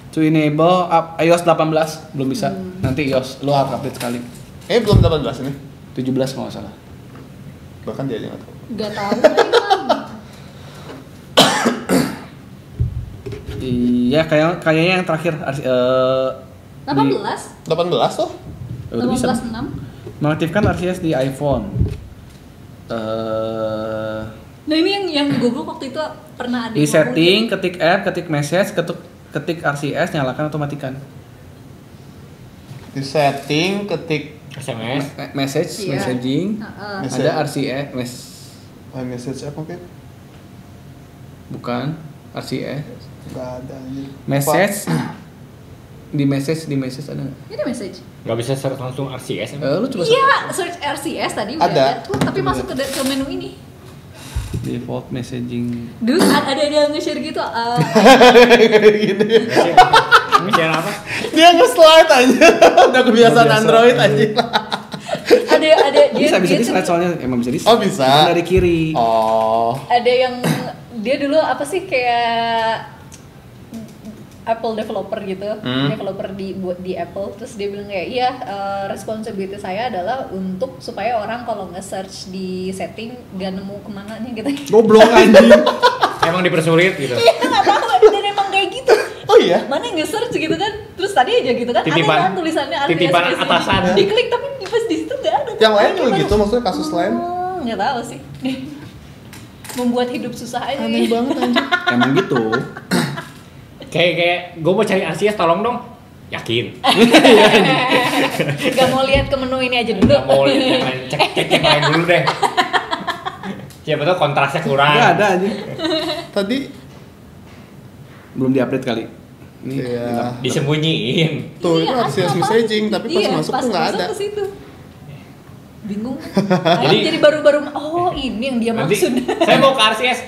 to enable iOS 18 belum bisa. Nanti iOS lu harus update sekali. Belum 18 ini. 17 kalau nggak salah. Bahkan dia aja nggak tahu. Gak tahu memang. Iya kayaknya yang terakhir 18? 18 tuh. udah bisa 18.6. mengaktifkan RCS di iPhone. Nah ini yang goblok waktu itu pernah ada Di setting, ketik app, ketik message, ketik RCS, nyalakan otomatikan. Di setting ketik SMS. Message, Iya. messaging, Message. ada RCS, iMessage app mungkin. bukan RCS, Nggak ada anjir. message, di message ada nggak? Ini message. Nggak bisa search langsung RCS. Lu coba Iya, search RCS tadi udah Ada. ada tuh, tapi masuk ke menu ini. default messaging. Dulu ada yang nge-share gitu. Share apa? Dia nge-slide aja. Udah kebiasaan Biasa. Android aja. ada Bisa di tuh- slide soalnya emang bisa di Oh, bisa. Bukan dari kiri. Oh. ada yang dia dulu apa sih kayak Apple developer gitu, developer buat di Apple, terus dia bilang kayak iya responsibility saya adalah untuk supaya orang kalau nge-search di setting gak nemu kemana nya gitu. Goblok anjing. Emang dipersulit gitu. Iya nggak tahu dan emang kayak gitu. Oh iya. Mana yang nge-search gitu kan, terus tadi aja gitu kan, Titipan- ada kan tulisannya RCS titipan messaging. atasan. Diklik tapi pas di situ nggak ada. Yang lain juga Gimana? gitu, maksudnya kasus lain. Nggak tahu sih. Membuat hidup susah aja. Aneh banget anjir. Emang gitu. Kayak gue mau cari RCS tolong dong. Yakin. Gak mau lihat ke menu ini aja dulu. Nggak mau lihat yang lain. Cek yang lain dulu deh. Siapa tahu kontrasnya kurang. Nggak ada anjing. Tadi Belum diupdate kali. Ini Iya. Disembunyiin. tuh itu Iya, RCS apa? messaging, tapi pas Iya, masuk tuh nggak masuk ada. ke situ. Bingung. Jadi- Jadi baru-baru oh ini yang dia Nanti maksud. saya mau ke RCS.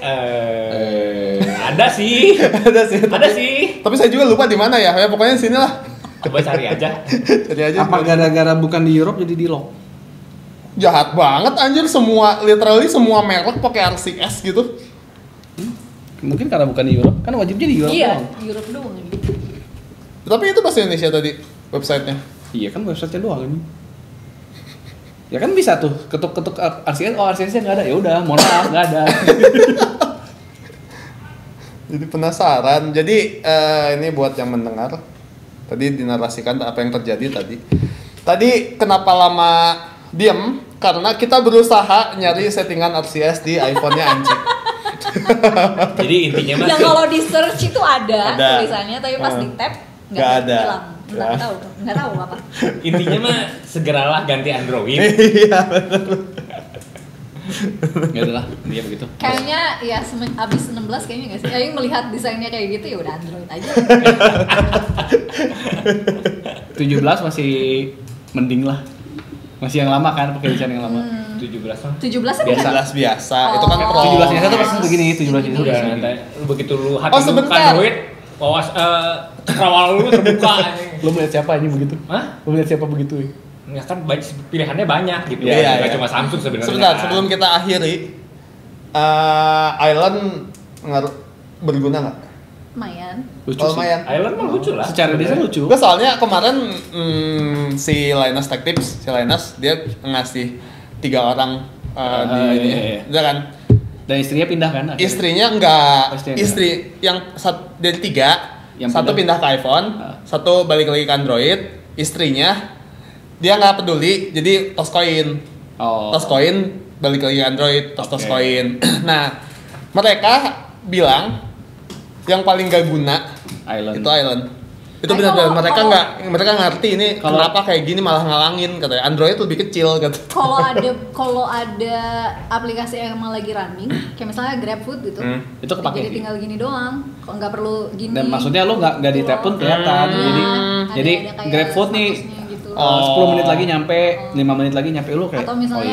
Ada sih. Ada sih. Ada sih. Tapi saya juga lupa di mana ya. Ya pokoknya di sini lah. Coba cari aja. Jadi aja. apa gara-gara bukan di Europe jadi di lock? Jahat banget anjir, literally semua merek pakai RCS gitu. Mungkin karena bukan di Europe, kan wajibnya di Europe Iya, doang. Europe doang. Tapi itu bahasa Indonesia tadi websitenya. Iya kan website-nya doang ini. Ya kan bisa tuh ketuk-ketuk RCS, oh RCS-nya nggak ada, ya udah, mohon maaf nggak ada. Jadi penasaran. Jadi ini buat yang mendengar. Tadi dinarasikan apa yang terjadi tadi. Tadi kenapa lama diem? Karena kita berusaha nyari settingan RCS di iPhone-nya Anci. Jadi intinya mah Yang kalau di search itu ada Ada. tulisannya, tapi pas di tab Nggak ada. hilang. Nggak tahu apa. intinya mah segeralah ganti Android. Iya. Ya udahlah, dia begitu. Kayaknya ya abis 16 kayaknya nggak sih? Yang melihat desainnya kayak gitu ya udah Android aja. 17 masih mending lah. Masih yang lama kan, pakai desain yang lama. 17 mah. 17 Biasa. Biasa. Itu kan Oh. pro. 17 nya satu pasti begini, 17 nya Udah satu. nanti begitu lu hati Oh, lu buka sebentar. Android, wawas cakrawala lu terbuka. Lo melihat siapa aja begitu? Hah? Lo melihat siapa begitu? Ya kan pilihannya banyak gitu. Iya, Nggak iya. cuma Samsung sebenarnya. Sebentar, kan. sebelum kita akhiri, Island berguna nggak? lumayan. Lucu Oh, sih. lumayan. Island mah lucu lah. Secara desain lucu. Gue soalnya kemarin si Linus Tech Tips, si Linus dia ngasih 3 orang Iya. Udah kan? Dan istrinya pindah kan? akhirnya? Istrinya enggak. Oh, istrinya Istri yang dari 3, Yang satu pindah ke iPhone, satu balik lagi ke Android. Istrinya dia nggak peduli, jadi Toscoin. Oh. Toscoin balik lagi ke Android, Toscoin. Nah, mereka bilang yang paling gak guna Island. itu Island. Itu Ay, benar-benar kalau- mereka ngerti ini Kalau- kenapa kayak gini malah ngalangin katanya. Android lebih kecil gitu. Kalau ada aplikasi yang emang lagi running, kayak misalnya GrabFood gitu, Itu kepake jadi sih. tinggal gini doang, kok nggak perlu gini. Dan maksudnya lu nggak di tap pun kelihatan. Iya, Jadi ada kayak GrabFood nih statusnya gitu. 10 menit lagi nyampe, 5 menit lagi nyampe lu kayak Atau misalnya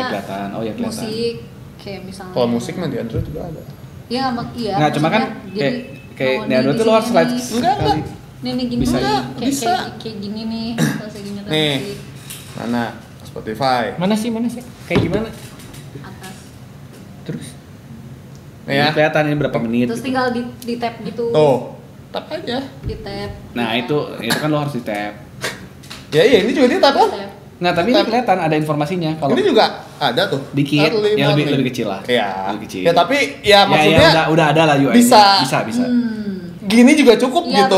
oh iya kelihatan. musik, kayak misalnya. Kalau musik mah di Android juga ada. Iya, iya. Nggak, cuma kan maksudnya kayak mau di Android tuh lu harus slide Enggak. sekali. Nih gini Bisa. enggak, Bisa. kayak gini nih, kalau kayak gini Nih. musik Mana? Spotify. Mana sih? Kayak gimana? atas. Terus? Nih ya. Kelihatan ini berapa menit. Terus gitu. tinggal di tap gitu. Tuh. Tap aja. Di tap. Nah, itu kan lu harus di tap. Ya ini juga dia tap kan? Tap. Nah, tapi ini Tap. kelihatan ada informasinya kalau Ini juga ada tuh. dikit, Early ya lebih morning. kecil lah. Iya. Lebih kecil. Ya tapi ya maksudnya udah ada lah UI. bisa. Bisa. gini juga cukup Iya, gitu.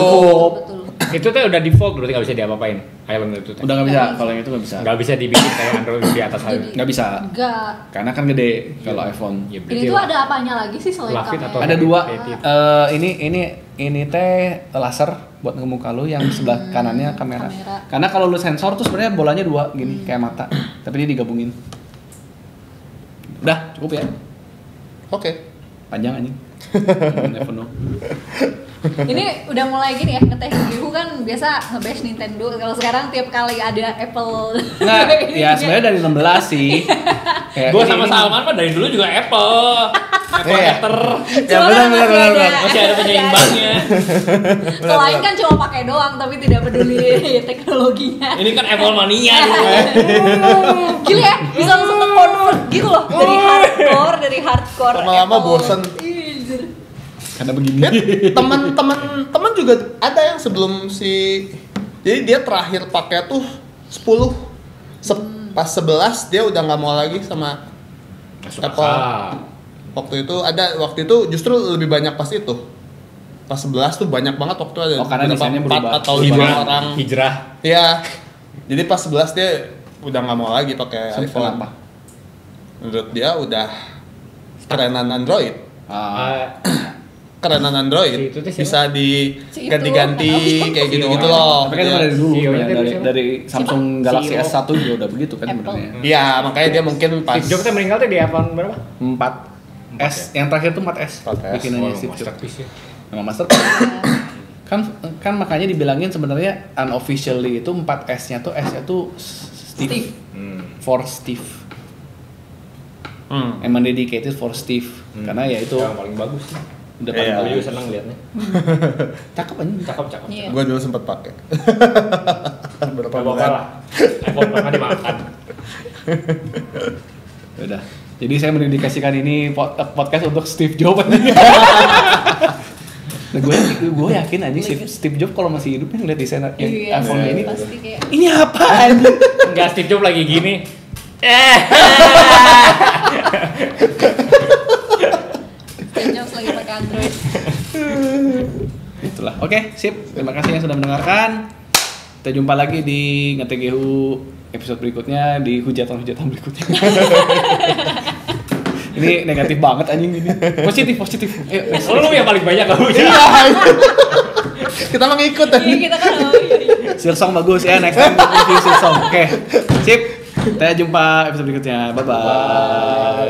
betul. Itu tuh udah default berarti nggak bisa diapa-apain. Island itu tuh. Udah nggak bisa, Nggak bisa. kalau yang itu nggak bisa. Nggak bisa dibikin kayak Android di atas hal. Jadi- Nggak bisa. Enggak. Karena kan gede kalau iPhone. Ya, Ini berarti tuh ada apanya lagi sih selain Lafit kamera? atau- Ada dua. Edit. Ini teh laser buat ngemuka lu yang sebelah kanannya kamera. kamera. Karena kalau lu sensor tuh sebenarnya bolanya 2 gini kayak mata, tapi dia digabungin. Udah cukup ya. Oke. Panjang anjing. Never know. Ini udah mulai gini ya, ngeteh Gihu kan biasa nge-bash Nintendo. Kalau sekarang tiap kali ada Apple. Nggak, ya sebenarnya dari 16 sih. Kayak Gue ini- sama Salman mah dari dulu juga Apple. Apple Iya. hater. Ya benar. Masih ada penyeimbangnya. Kalau lain kan cuma pakai doang tapi tidak peduli teknologinya. Ini kan Apple mania dulu. Gila ya, bisa langsung convert gitu loh dari hardcore. Lama-lama Apple. bosen. Anjir. karena begini. Ya, teman juga ada yang sebelum jadi dia terakhir pakai tuh 10. Pas 11 dia udah nggak mau lagi sama Masuk Apple. akal. Waktu itu justru lebih banyak pas itu. Pas 11 tuh banyak banget waktu ada. Oh, karena berapa, desainnya 4 berubah. atau 5 orang. Hijrah. Iya. Jadi pas 11 dia udah nggak mau lagi pakai iPhone. Kenapa? Menurut dia udah kerenan Android. Kerenan Android Si itu tuh siapa? bisa Si itu. diganti kayak gitu-gitu loh. Tapi kan itu dari dulu, CEO-nya kan, dari siapa? dari Samsung Siapa? Galaxy CEO. S1 juga udah begitu kan Apple. sebenarnya. Iya, makanya dia mungkin pas Steve Jobs tuh meninggal tuh di iPhone berapa? 4 S, yang terakhir tuh 4S. 4S. Bikinannya Oh, Steve Jobs. masterpiece ya. Nama master. kan makanya dibilangin sebenarnya unofficially itu 4S-nya tuh S-nya tuh Steve. For Steve. Emang dedicated for Steve. Karena ya itu yang paling bagus sih. udah Iya. paling Gue juga bagus. seneng liatnya. Cakep aja. Cakep. Iya. gue dulu sempat pakai. Berapa Gak apa-apa bulan? lah. iPhone pernah dimakan. Udah. Jadi saya mendedikasikan ini podcast untuk Steve Jobs. Nah, gue yakin aja Steve Jobs kalau masih hidup ngeliat desain Iya, iPhone ini. pasti kayak Ini apaan? Enggak, Steve Jobs lagi gini. Steve Jobs lagi pakai Android. Itulah. Oke, sip. Terima kasih yang sudah mendengarkan. Kita jumpa lagi di Ngetegehu episode berikutnya, di hujatan-hujatan berikutnya. Ini negatif banget anjing ini. Positif. Ayo, next. Lu yang paling banyak gak hujan. Kita mau ngikut Iya, kita kan Silsong bagus ya, next time review Silsong. Oke. Sip. Kita jumpa episode berikutnya. Bye bye.